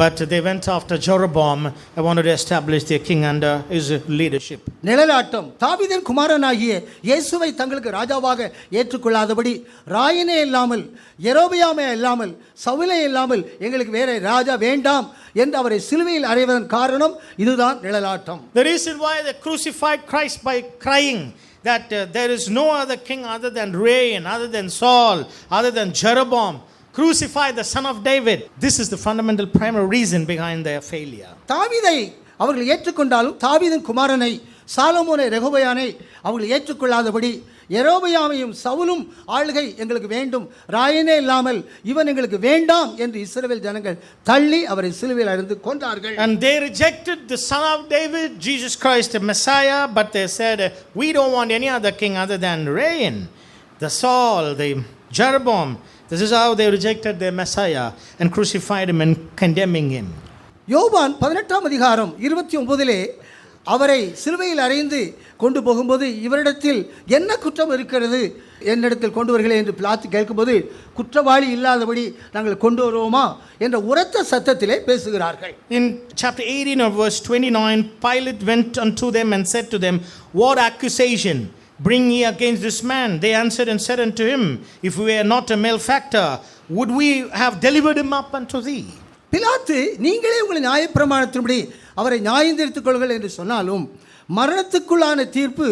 B: but they went after Jeroboam and wanted to establish their king under his leadership.
A: நிழலாட்டம் தாவீதின் குமாரனாகிய இயேசுவை தங்களுக்கு ராஜாவாக ஏற்றுக்கொள்ளாதபடி ராயனே இல்லாமல் யெரொபெயாமே இல்லாமல் சவுலே இல்லாமல் எங்களுக்கு வேற ராஜா வேண்டாம் என்று அவரை சிலுவையில் அறைவதன் காரணம் இதுதான் நிழலாட்டம்.
B: The reason why they crucified Christ by crying that there is no other king other than Rein, other than Saul, other than Jeroboam. Crucify the son of David. This is the fundamental primary reason behind their failure.
A: தாவீதை அவர்கள் ஏற்றுக்கொண்டாலும் தாவீதின் குமாரனை சாலமோனை ரெகொபெயானை அவர்கள் ஏற்றுக்கொள்ளாதபடி யெரொபெயாமையும் சவுலும் ஆளுகை எங்களுக்கு வேண்டும், ராயனே இல்லாமல் இவன் எங்களுக்கு வேண்டாம் என்று இஸ்ரவேல் ஜனங்கள் தள்ளி அவரை சிலுவையில் அறைந்து கொன்றார்கள்.
B: And they rejected the son of David, Jesus Christ the Messiah, but they said we don't want any other king other than Rein, the Saul, the Jeroboam. This is how they rejected their Messiah and crucified him and condemning him.
A: யோவான் 18 அதிகாரம் 29 அவரை சிலுவையில் அறைந்து கொண்டு போகும்போது இவரிடத்தில் என்ன குற்றம் இருக்கிறது என்னிடத்தில் கொண்டு வருகிறேன் என்று பிலாத்து கேட்கும்போது குற்றவாளி இல்லாதபடி நாங்கள் கொண்டு வருவோமா என்ற உரத்த சத்தத்திலே பேசுகிறார்கள்.
B: In chapter 18 of verse 29, Pilate went unto them and said to them, what accusation bring ye against this man? They answered and said unto him, if we were not a malefactor, would we have delivered him up unto thee?
A: பிலாத்து நீங்களே உங்களை நியாயப்பிரமாணத்தின்படி அவரை நியாயம் தீர்த்துக் கொள்ளுங்கள் என்று சொன்னாலும் மரணத்துக்குள்ளான தீர்ப்பு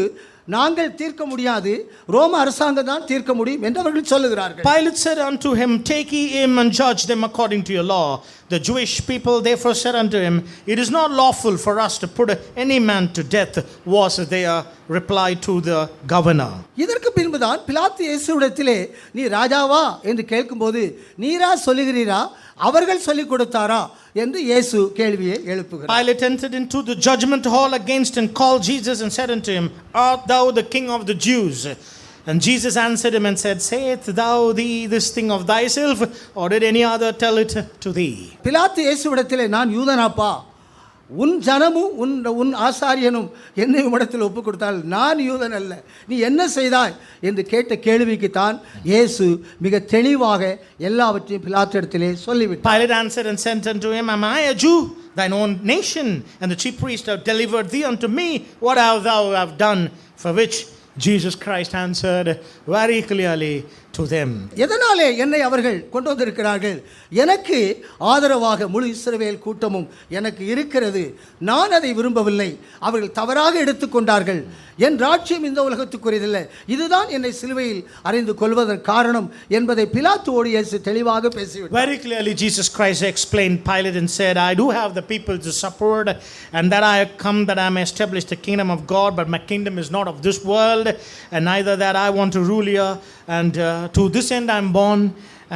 A: நாங்கள் தீர்க்க முடியாது, ரோம அரசாங்கம் தான் தீர்க்க முடியும் என்று அவர்கள் சொல்லுகிறார்கள்.
B: Pilate said unto him, take ye him and judge them according to your law. The Jewish people therefore said unto him, it is not lawful for us to put any man to death, was their reply to the governor.
A: இதற்கு பின்புதான் பிலாத்து இயேசுவிடத்திலே நீ ராஜாவா என்று கேட்கும்போது நீரா சொல்லுகிறீரா அவர்கள் சொல்லிக் கொடுத்தாரா என்று இயேசு கேள்வியை எழுப்புகிறார்.
B: Pilate entered into the judgment hall against and called Jesus and said unto him, art thou the king of the Jews? And Jesus answered him and said, sayest thou thee this thing of thyself, or did any other tell it to thee?
A: பிலாத்து இயேசுவிடத்திலே நான் யூதனாப்பா, உன் ஜனமும் உன் ஆசாரியனும் என்னை உம்மிடத்தில் ஒப்புக் கொடுத்தால் நான் யூதன் அல்ல, நீ என்ன செய்தாய் என்று கேட்ட கேள்விக்கு தான் இயேசு மிக தெளிவாக எல்லாவற்றையும் பிலாத்திடத்திலே சொல்லிவிட்டார்.
B: Pilate answered and said unto him, am I a Jew? Thine own nation and the chief priest have delivered thee unto me. What have thou have done? For which Jesus Christ answered very clearly, to them.
A: எதனாலே என்னை அவர்கள் கொண்டு வந்திருக்கிறார்கள்? எனக்கு ஆதரவாக முழு இஸ்ரவேல் கூட்டமும் எனக்கு இருக்கிறது. நான் அதை விரும்பவில்லை. அவர்கள் தவறாக எடுத்துக்கொண்டார்கள். என் ராஜ்யம் இந்த உலகத்துக்குரியதில்லை. இதுதான் என்னை சிலுவையில் அறைந்து கொள்வதற்கு காரணம் என்பதை பிலாத்துவோடு இயேசு தெளிவாக பேசிவிட்டார்.
B: Very clearly Jesus Christ explained Pilate and said, I do have the people to support, and that I have come that I may establish the kingdom of God, but my kingdom is not of this world, and neither that I want to rule here, and to this end I am born.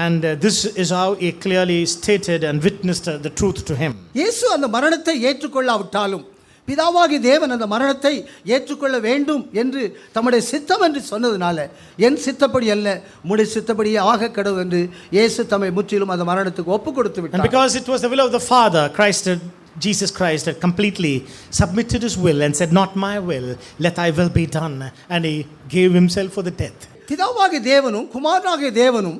B: And this is how he clearly stated and witnessed the truth to him.
A: இயேசு அந்த மரணத்தை ஏற்றுக்கொள்ளாவிட்டாலும் பிதாவாகி தேவன் அந்த மரணத்தை ஏற்றுக்கொள்ள வேண்டும் என்று தம்முடைய சித்தம் என்று சொன்னதுனால, என் சித்தப்படி அல்ல உம்முடைய சித்தப்படியே ஆக கடவுள் என்று இயேசு தம்மை முற்றிலும் அந்த மரணத்துக்கு ஒப்பு கொடுத்து விட்டார்.
B: And because it was the will of the Father, Jesus Christ had completely submitted his will and said, not my will, let thy will be done. And he gave himself for the death.
A: பிதாவாகி தேவனும் குமாரனாகிய தேவனும்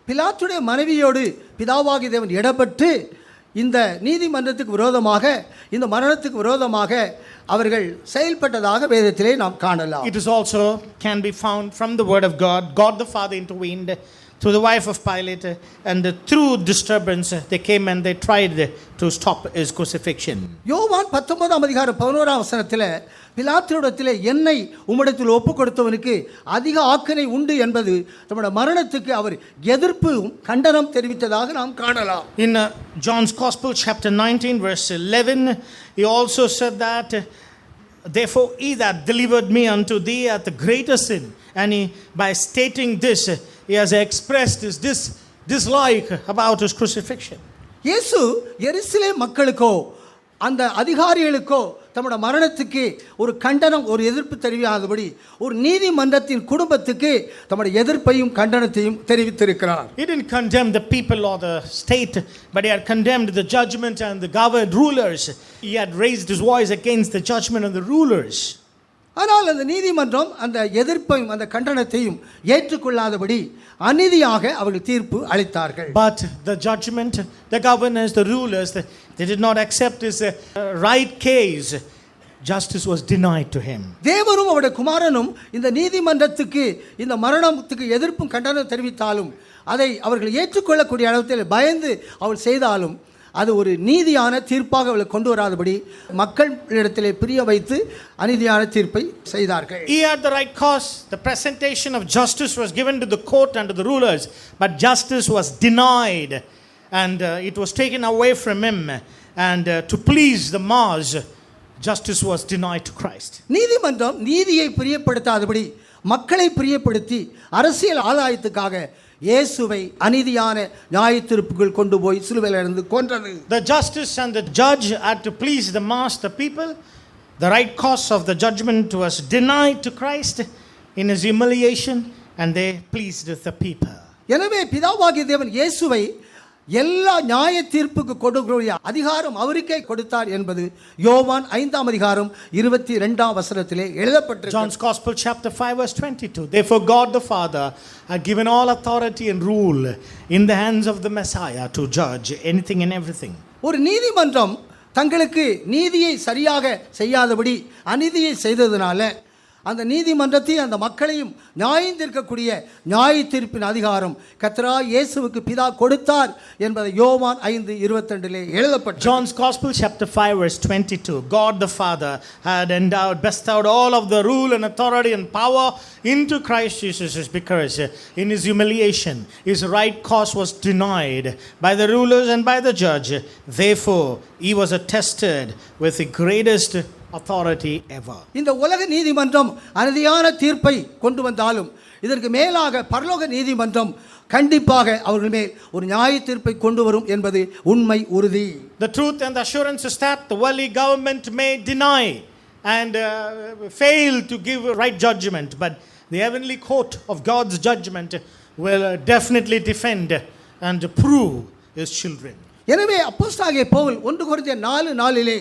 A: பிலாத்துடைய மனைவியோடு பிதாவாகி தேவன் இடப்பட்டு இந்த நீதிமன்றத்துக்கு விரோதமாக, இந்த மரணத்துக்கு விரோதமாக அவர்கள் செயல்பட்டதாக வேதத்திலே நாம் காணலாம்.
B: It is also can be found from the word of God. God the Father intervened through the wife of Pilate, and through disturbance they came and they tried to stop his crucifixion.
A: யோவான் 19:11 பிலாத்துவிடத்திலே என்னை உம்மிடத்தில் ஒப்பு கொடுத்தவனுக்கு அதிக ஆக்கினை உண்டு என்பது தம்முடைய மரணத்துக்கு அவர் எதிர்ப்பு கண்டனம் தெரிவித்ததாக நாம் காணலாம்.
B: In John's Gospel chapter 19 verse 11, he also said that, therefore he that delivered me unto thee hath the greater sin. And he, by stating this, he has expressed his dislike about his crucifixion.
A: இயேசு எருசலேம் மக்களுக்கோ அந்த அதிகாரிகளுக்கோ தம்முடைய மரணத்துக்கு ஒரு கண்டனம், ஒரு எதிர்ப்பு தெரிவிக்காதபடி ஒரு நீதிமன்றத்தின் குடும்பத்துக்கு தம்முடைய எதிர்ப்பையும் கண்டனத்தையும் தெரிவித்திருக்கிறார்.
B: He didn't condemn the people or the state, but he had condemned the judgment and the governed rulers. He had raised his voice against the judgment and the rulers.
A: ஆனால் அந்த நீதிமன்றம் அந்த எதிர்ப்பையும் அந்த கண்டனத்தையும் ஏற்றுக்கொள்ளாதபடி அநீதியாக அவர்கள் தீர்ப்பு அளித்தார்கள்.
B: But the judgment, the governors, the rulers, they did not accept his right case. Justice was denied to him.
A: தேவரும் அவருடைய குமாரனும் இந்த நீதிமன்றத்துக்கு இந்த மரணத்துக்கு எதிர்ப்பும் கண்டனம் தெரிவித்தாலும் அதை அவர்கள் ஏற்றுக்கொள்ளக்கூடிய அளவில் பயந்து அவள் செய்தாலும் அது ஒரு நீதியான தீர்ப்பாக அவளை கொண்டு வராதபடி மக்களிடத்திலே பிரிய வைத்து அநீதியான தீர்ப்பை செய்தார்கள்.
B: He had the right cause. The presentation of justice was given to the court and to the rulers, but justice was denied, and it was taken away from him, and to please the mass, justice was denied to Christ.
A: நீதிமன்றம் நீதியை பிரியப்படுத்தாதபடி மக்களை பிரியப்படுத்தி அரசியல் ஆதாயத்துக்காக இயேசுவை அநீதியான நியாய தீர்ப்புக்குள் கொண்டு போய் சிலுவையில் இருந்து கொன்றது.
B: The justice and the judge had to please the mass, the people. The right cause of the judgment was denied to Christ in his humiliation, and they pleased the people.
A: எனவே பிதாவாகிய தேவன் இயேசுவை எல்லா நியாய தீர்ப்புக்கு கொடுக்கக்கூடிய அதிகாரம் அவருக்கே கொடுத்தார் என்பது யோவான் 5:22 எழுதப்பட்டிருக்கிறது.
B: John's Gospel chapter 5 verse 22. Therefore God the Father had given all authority and rule in the hands of the Messiah to judge anything and everything.
A: ஒரு நீதிமன்றம் தங்களுக்கு நீதியை சரியாக செய்யாதபடி அநீதியை செய்ததனால அந்த நீதிமன்றத்தை அந்த மக்களையும் நியாயம் தீர்க்கக்கூடிய நியாய தீர்ப்பின் அதிகாரம் கர்த்தராகிய இயேசுவுக்கு பிதா கொடுத்தார் என்பதை யோவான் 5:22 எழுதப்பட்டது.
B: John's Gospel chapter 5 verse 22. God the Father had bestowed all of the rule and authority and power into Christ Jesus, because in his humiliation his right cause was denied by the rulers and by the judge. Therefore he was attested with the greatest authority ever.
A: இந்த உலக நீதிமன்றம் அநீதியான தீர்ப்பை கொண்டு வந்தாலும் இதற்கு மேலாக பரலோக நீதிமன்றம் கண்டிப்பாக அவர்கள் மேல் ஒரு நியாய தீர்ப்பை கொண்டு வரும் என்பது உண்மை உறுதி.
B: The truth and the assurance is that the worldly government may deny and fail to give right judgment, but the heavenly court of God's judgment will definitely defend and prove his children.
A: எனவே அப்போஸ்தலனாகிய பவுல் 1 கொரிந்தியர் 4:4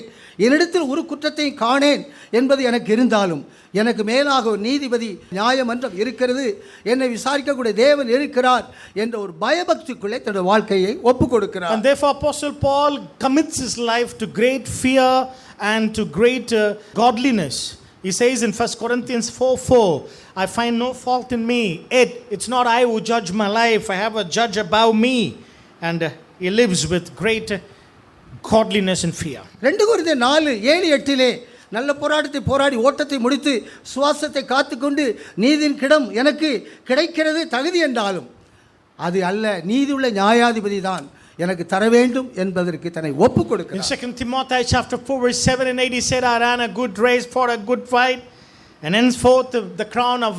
A: என்னிடத்தில் ஒரு குற்றத்தையும் காணேன் என்பது எனக்கு இருந்தாலும் எனக்கு மேலாக ஒரு நீதிபதி நியாயமன்றம் இருக்கிறது, என்னை விசாரிக்கக்கூடிய தேவன் இருக்கிறார் என்ற ஒரு பயபக்திக்குள்ளே தன்னுடைய வாழ்க்கையை ஒப்புக் கொடுக்கிறார்.
B: And therefore Apostle Paul commits his life to great fear and to great godliness, He says in 1 Corinthians 4:4, I find no fault in me. It's not I who judge my life. I have a judge above me. And he lives with great godliness and fear.
A: 2 கொரிந்தியர் 4:7-8 நல்ல போராட்டத்தை போராடி ஓட்டத்தை முடித்து சுவாசத்தை காத்துக்கொண்டு நீதியின் கிடம் எனக்கு கிடைக்கிறது தகுதி என்றாலும் அது அல்ல, நீதியுள்ள நியாயாதிபதி தான் எனக்கு தர வேண்டும் என்பதற்கு தன்னை ஒப்புக்
B: In
A: கொடுக்கிறார்.
B: 2 Timothy chapter 4 verse 7 and 8, he said, I ran a good race, fought a good fight, and henceforth the crown of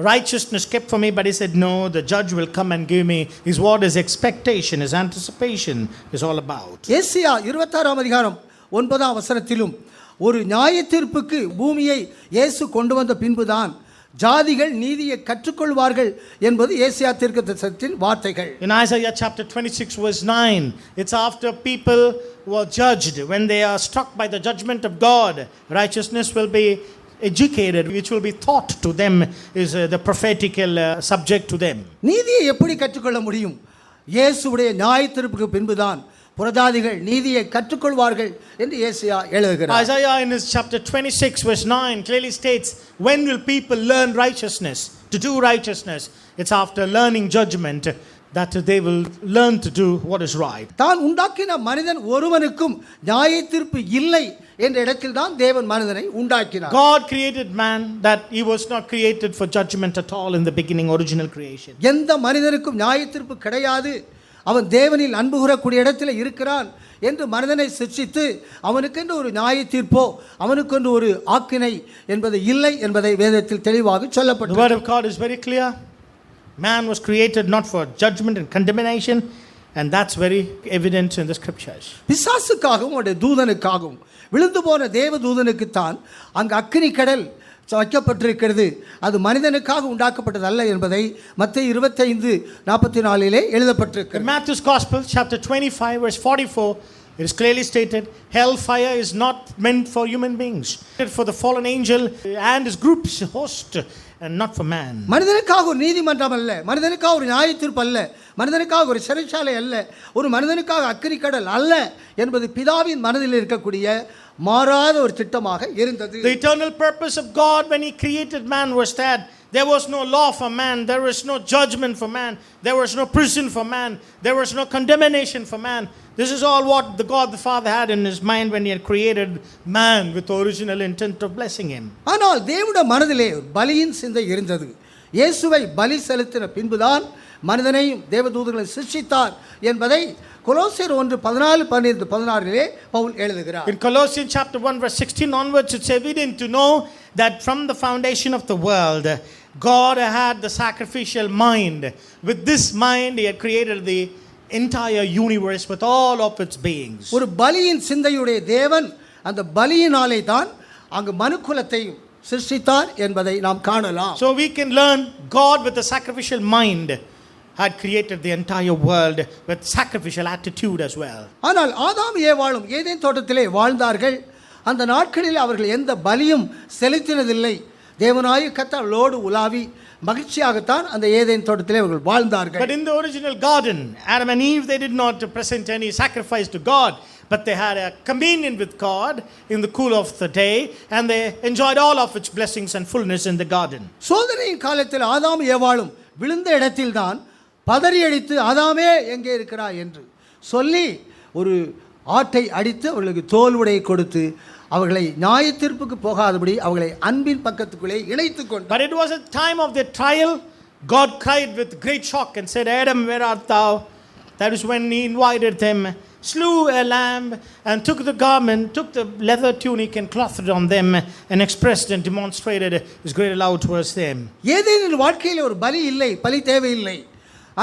B: righteousness kept for me. But he said, no, the judge will come and give me his what his expectation, his anticipation is all about.
A: Asia 26:9 ஒரு நியாய தீர்ப்புக்கு பூமியை இயேசு கொண்டு வந்த பின்புதான் ஜாதிகள் நீதியை கற்றுக்கொள்வார்கள் என்பது ஏசியா தீர்க்கதரிசியின் வார்த்தைகள்.
B: In Isaiah chapter 26 verse 9, it's after people were judged, when they are struck by the judgment of God, righteousness will be educated, which will be taught to them, is the prophetical subject to them.
A: நீதியை எப்படி கற்றுக்கொள்ள முடியும்? இயேசுவுடைய நியாய தீர்ப்புக்கு பின்புதான் புறஜாதிகள் நீதியை கற்றுக்கொள்வார்கள் என்று ஏசியா எழுதுகிறார்.
B: Isaiah in his chapter 26 verse 9 clearly states, when will people learn righteousness, to do righteousness? It's after learning judgment that they will learn to do what is right.
A: தான் உண்டாக்கின மனிதன் ஒருவனுக்கும் நியாய தீர்ப்பு இல்லை என்ற இடத்தில் தான் தேவன் மனிதனை உண்டாக்கினார்.
B: God created man that he was not created for judgment at all in the beginning, original creation.
A: எந்த மனிதனுக்கும் நியாய தீர்ப்பு கிடையாது, அவன் தேவனில் அன்பு கூறக்கூடிய இடத்தில் இருக்கிறான் என்று மனிதனை சிருஷ்டித்து அவனுக்கென்று ஒரு நியாய தீர்ப்போ அவனுக்கென்று ஒரு ஆக்கினை என்பது இல்லை என்பதை வேதத்தில் தெளிவாக சொல்லப்பட்டது.
B: The word of God is very clear. Man was created not for judgment and condemnation, and that's very evident in the scriptures.
A: பிசாசுக்காகவும் அவருடைய தூதனுக்காகவும் விழுந்து போன தேவ தூதனுக்குத்தான் அங்கு அக்கினி கடல் வைக்கப்பட்டிருக்கிறது. அது மனிதனுக்காக உண்டாக்கப்பட்டது அல்ல என்பதை மத்தேயு 25:44 எழுதப்பட்டிருக்கிறது.
B: In Matthew's Gospel, chapter 25, verse 44, it is clearly stated, hellfire is not meant for human beings, it's for the fallen angel and his group's host, and not for man.
A: மனிதனுக்காக ஒரு நீதிமன்றம் அல்ல, மனிதனுக்காக ஒரு நியாய தீர்ப்பு அல்ல, மனிதனுக்காக ஒரு சிறைச்சாலை அல்ல, ஒரு மனிதனுக்காக அக்கினி கடல் அல்ல என்பது பிதாவின் மனதில் இருக்கக்கூடிய மாறாத ஒரு திட்டமாக இருந்தது.
B: The eternal purpose of God when he created man was that there was no law for man, there was no judgment for man, there was no prison for man, there was no condemnation for man. This is all what the God the Father had in his mind when he had created man with the original intent of blessing him.
A: ஆனால் தேவனுடைய மனதிலே பலியின் சிந்தை இருந்தது. இயேசுவை பலி செலுத்தின பின்புதான் மனிதனையும் தேவதூதர்களை சிருஷ்டித்தார் என்பதை கொலோசியர் 1:14-16 பவுல் எழுதுகிறார்.
B: In Colossians chapter 1 verse 16 onwards, it's evident to know that from the foundation of the world God had the sacrificial mind. With this mind he had created the entire universe with all of its beings.
A: ஒரு பலியின் சிந்தையுடைய தேவன் அந்த பலியினாலே தான் அங்கு மனுக்குலத்தையும் சிருஷ்டித்தார் என்பதை நாம் காணலாம்.
B: So we can learn God with a sacrificial mind had created the entire world with sacrificial attitude as well.
A: ஆனால் ஆதாம் ஏவாளும் ஏதேன் தோட்டத்திலே வாழ்ந்தார்கள். அந்த நாட்களில் அவர்கள் எந்த பலியும் செலுத்தினதில்லை. தேவனாய கர்த்தரோடு உலாவி மகிழ்ச்சியாகத்தான் அந்த ஏதேன் தோட்டத்திலே அவர்கள் வாழ்ந்தார்கள்.
B: But in the original garden, Adam and Eve, they did not present any sacrifice to God, but they had a communion with God in the cool of the day, and they enjoyed all of its blessings and fullness in the garden.
A: சோதனையின் காலத்தில் ஆதாம் ஏவாளும் விழுந்த இடத்தில்தான் பதறியடித்து ஆதாமே எங்கே இருக்கிறாய் என்று சொல்லி ஒரு ஆட்டை அடித்து அவர்களுக்கு தோல் உடையை கொடுத்து அவர்களை நியாய தீர்ப்புக்கு போகாதபடி அவர்களை அன்பின் பக்கத்துக்குள்ளே இணைத்துக் கொண்டார்.
B: But it was a time of their trial. God cried with great shock and said, Adam, where art thou? That is when he invited them, slew a lamb and took the garment, took the leather tunic and clothed it on them, and expressed and demonstrated his great love towards them.
A: ஏதேனின் வாழ்க்கையில் ஒரு பலி இல்லை, பலி தேவையில்லை.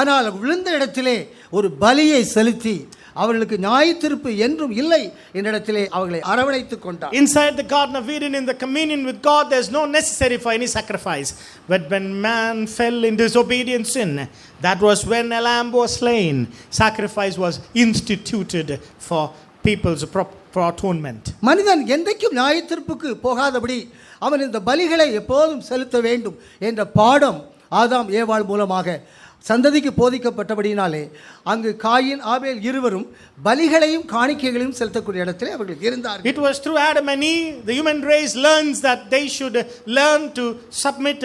A: ஆனால் விழுந்த இடத்திலே ஒரு பலியை செலுத்தி அவர்களுக்கு நியாய தீர்ப்பு என்றும் இல்லை என்ற இடத்திலே அவர்களை அரவணைத்துக் கொண்டார்.
B: Inside the Garden of Eden, in the communion with God, there is no necessary for any sacrifice. But when man fell in disobedient sin, that was when a lamb was slain. Sacrifice was instituted for people's for atonement.
A: மனிதன் என்றைக்கும் நியாய தீர்ப்புக்கு போகாதபடி அவன் இந்த பலிகளை எப்போதும் செலுத்த வேண்டும் என்ற பாடம் ஆதாம் ஏவாள் மூலமாக சந்ததிக்கு போதிக்கப்பட்டபடியினாலே அங்கு காயின் ஆபேல் இருவரும் பலிகளையும் காணிக்கைகளையும் செலுத்தக்கூடிய இடத்திலே அவர்கள் இருந்தார்கள்.
B: It was through Adam and Eve the human race learns that they should learn to submit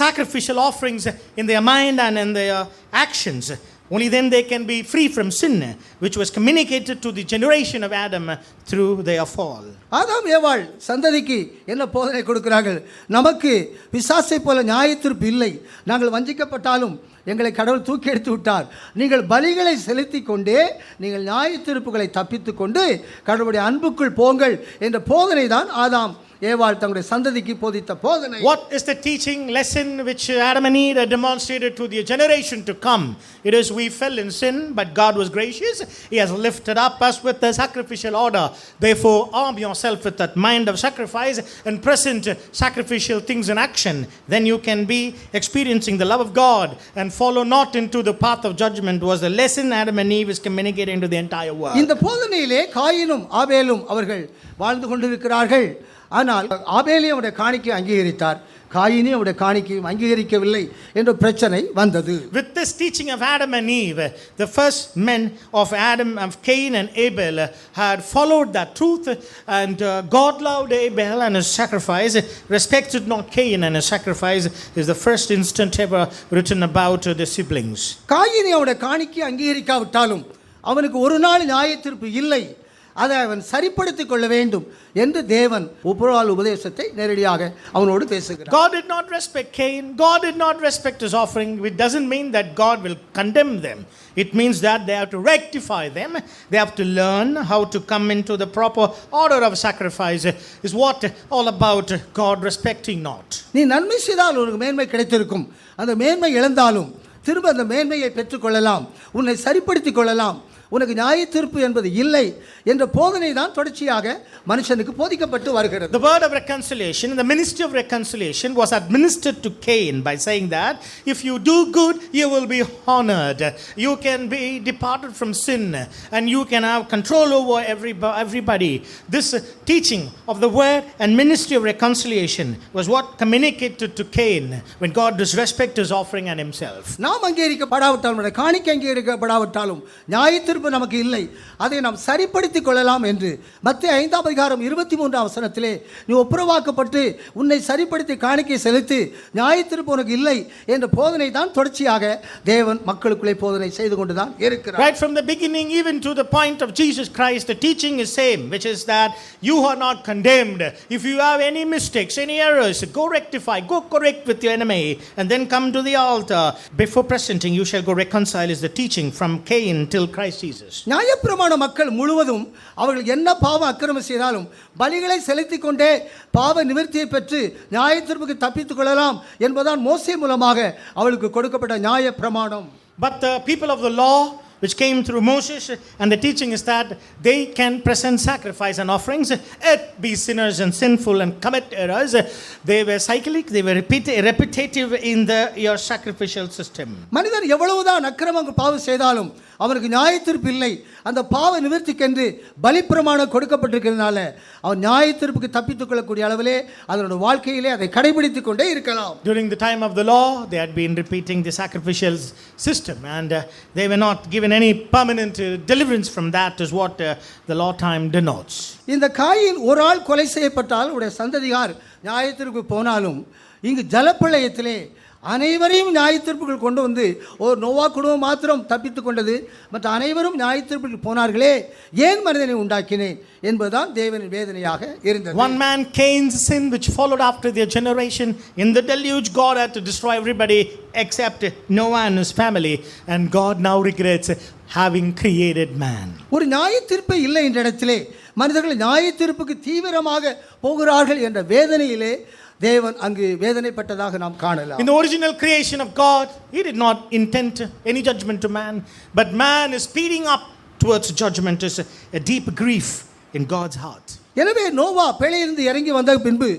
B: sacrificial offerings in their mind and in their actions. Only then they can be free from sin, which was communicated to the generation of Adam through their fall.
A: ஆதாம் ஏவாள் சந்ததிக்கு என்ன போதனை கொடுக்கிறார்கள்? நமக்கு பிசாசை போல நியாயத்தீர்ப்பு இல்லை. நாங்கள் வஞ்சிக்கப்பட்டாலும் எங்களை கடவுள் தூக்கி எடுத்து விட்டார். நீங்கள் பலிகளை செலுத்தி கொண்டே நீங்கள் நியாயத்தீர்ப்புகளை தப்பித்து கொண்டு கடவுளுடைய அன்புக்குள் போங்கள் என்ற போதனை தான் ஆதாம் ஏவாள் தங்களுடைய சந்ததிக்கு போதித்த போதனை.
B: What is the teaching lesson which Adam and Eve demonstrated to the generation to come? It is we fell in sin, but God was gracious. He has lifted up us with the sacrificial order. Therefore, arm yourself with that mind of sacrifice and present sacrificial things in action. Then you can be experiencing the love of God and follow not into the path of judgment, was the lesson Adam and Eve is communicating to the entire world.
A: இந்த போதனையிலே காயினும் ஆபேலும் அவர்கள் வாழ்ந்து கொண்டிருக்கிறார்கள். ஆனால் ஆபேலே அவருடைய காணிக்கை அங்கீகரித்தார், காயினே அவருடைய காணிக்கையும் அங்கீகரிக்கவில்லை என்ற பிரச்சனை வந்தது.
B: With this teaching of Adam and Eve, the first men of Cain and Abel had followed that truth, and God loved Abel and his sacrifice, respected not Cain and his sacrifice, is the first instant ever written about the siblings.
A: காயினே அவருடைய காணிக்கை அங்கீகரிக்காவிட்டாலும் அவனுக்கு ஒரு நாள் நியாயத்தீர்ப்பு இல்லை, அதை அவன் சரிப்படுத்திக் கொள்ள வேண்டும் என்று தேவன் உபரால் உபதேசத்தை நேரடியாக அவனோடு பேசுகிறார்.
B: God did not respect Cain. God did not respect his offering. It doesn't mean that God will condemn them. It means that they have to rectify them. They have to learn how to come into the proper order of sacrifice. Is what all about God respecting not.
A: நீ நன்மை செய்தால் ஒரு மேன்மை கிடைத்திருக்கும், அந்த மேன்மை இழந்தாலும் திரும்ப அந்த மேன்மையை பெற்றுக்கொள்ளலாம், உன்னை சரிப்படுத்திக் கொள்ளலாம், உனக்கு நியாயத்தீர்ப்பு என்பது இல்லை என்ற போதனை தான் தொடர்ச்சியாக மனுஷனுக்கு போதிக்கப்பட்டு வருகிறது.
B: The word of reconciliation, the ministry of reconciliation was administered to Cain by saying that if you do good, you will be honored. You can be departed from sin and you can have control over everybody. This teaching of the word and ministry of reconciliation was what communicated to Cain when God disrespected his offering and himself.
A: நாம் அங்கீகரிக்கப்படாவிட்டாலும் காணிக்கை அங்கீகரிக்கப்படாவிட்டாலும் நியாயத்தீர்ப்பு நமக்கு இல்லை, அதை நாம் சரிப்படுத்திக் கொள்ளலாம் என்று மத்தேயு 5:23 நீ ஒப்புரவாக்கப்பட்டு உன்னை சரிப்படுத்தி காணிக்கை செலுத்தி நியாயத்தீர்ப்பு உனக்கு இல்லை என்ற போதனை தான் தொடர்ச்சியாக தேவன் மக்களுக்குள்ளே போதனை செய்து கொண்டுதான் இருக்கிறார்.
B: Right from the beginning even to the point of Jesus Christ, the teaching is same, which is that you are not condemned. If you have any mistakes, any errors, go rectify, go correct with your enemy and then come to the altar. Before presenting you shall go reconcile is the teaching from Cain till Christ Jesus.
A: நியாயப்பிரமாண மக்கள் முழுவதும் அவர்கள் என்ன பாவ அக்கிரமம் செய்தாலும் பலிகளை செலுத்திக் கொண்டே பாவ நிவர்த்தியை பெற்று நியாயத்தீர்ப்புக்கு தப்பித்துக் கொள்ளலாம் என்பதுதான் மோசே மூலமாக அவளுக்கு கொடுக்கப்பட்ட நியாய பிரமாணம்.
B: But the people of the law which came through Moses, and the teaching is that they can present sacrifice and offerings, yet be sinners and sinful and commit errors. They were cyclic, they were repetitive in your sacrificial system.
A: மனிதர் எவ்வளவுதான் அக்கிரமம் பாவம் செய்தாலும் அவனுக்கு நியாயத்தீர்ப்பு இல்லை. அந்த பாவ நிவர்த்திக்கென்று பலிப்பிரமாணம் கொடுக்கப்பட்டிருக்கிறதுனால அவன் நியாயத்தீர்ப்புக்கு தப்பித்துக் கொள்ளக்கூடிய அளவிலே அதனுடைய வாழ்க்கையிலே அதை கடைபிடித்துக் கொண்டே இருக்கலாம்.
B: During the time of the law, they had been repeating the sacrificial system, and they were not given any permanent deliverance from that, is what the law time denotes.
A: இந்த காயின் ஒரு ஆள் கொலை செய்யப்பட்டால் உடைய சந்ததியார் நியாயத்தீர்ப்புக்கு போனாலும் இங்கு ஜலப்பிரளயத்திலே அனைவரையும் நியாயத்தீர்ப்புகள் கொண்டு வந்து ஒரு நோவா குடும்பம் மாத்திரம் தப்பித்துக் கொண்டது, மற்ற அனைவரும் நியாயத்தீர்ப்புக்கு போனார்களே, ஏன் மனிதனை உண்டாக்கினேன் என்பதுதான் தேவனின் வேதனையாக இருந்தது.
B: One man, Cain's sin, which followed after their generation. In the deluge, God had to destroy everybody except Noah and his family, and God now regrets having created man.
A: ஒரு நியாயத்தீர்ப்பே இல்லை என்ற இடத்திலே மனிதர்கள் நியாயத்தீர்ப்புக்கு தீவிரமாக போகிறார்கள் என்ற வேதனையிலே தேவன் அங்கு வேதனைப்பட்டதாக நாம் காணலாம்.
B: In the original creation of God, he did not intend any judgment to man, but man is speeding up towards judgment. Is a deep grief in God's heart.
A: எனவே நோவா பேழையிலிருந்து இறங்கி வந்த பின்பு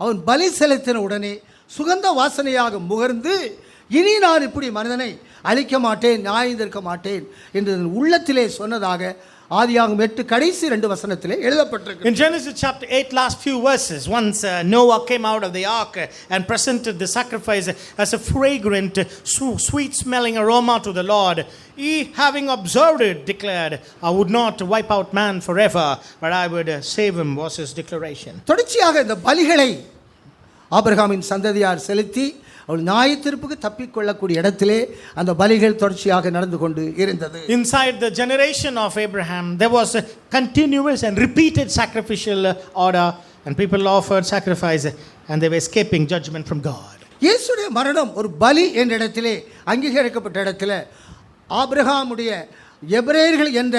A: அவன் பலி செலுத்தின உடனே சுகந்த வாசனையாக முகர்ந்து இனி நான் இப்படி மனிதனை அழிக்க மாட்டேன், நியாயம் தீர்க்க மாட்டேன் என்று தன் உள்ளத்திலே சொன்னதாக ஆதியாகமம் 8 கடைசி 2 வசனத்திலே எழுதப்பட்டிருக்கு.
B: In Genesis chapter 8, last few verses, once Noah came out of the ark and presented the sacrifice as a fragrant, sweet smelling aroma to the Lord, he, having observed it, declared, I would not wipe out man forever, but I would save him, was his declaration.
A: தொடர்ச்சியாக இந்த பலிகளை ஆபிரகாமின் சந்ததியார் செலுத்தி அவள் நியாயத்தீர்ப்புக்கு தப்பிக்கொள்ளக்கூடிய இடத்திலே அந்த பலிகள் தொடர்ச்சியாக நடந்து கொண்டு இருந்தது.
B: Inside the generation of Abraham, there was a continuous and repeated sacrificial order, and people offered sacrifice, and they were escaping judgment from God.
A: இயேசுடைய மரணம் ஒரு பலி என்ற இடத்திலே அங்கீகரிக்கப்பட்ட இடத்திலே ஆபிரகாமுடைய எபிரேயர்கள் என்ற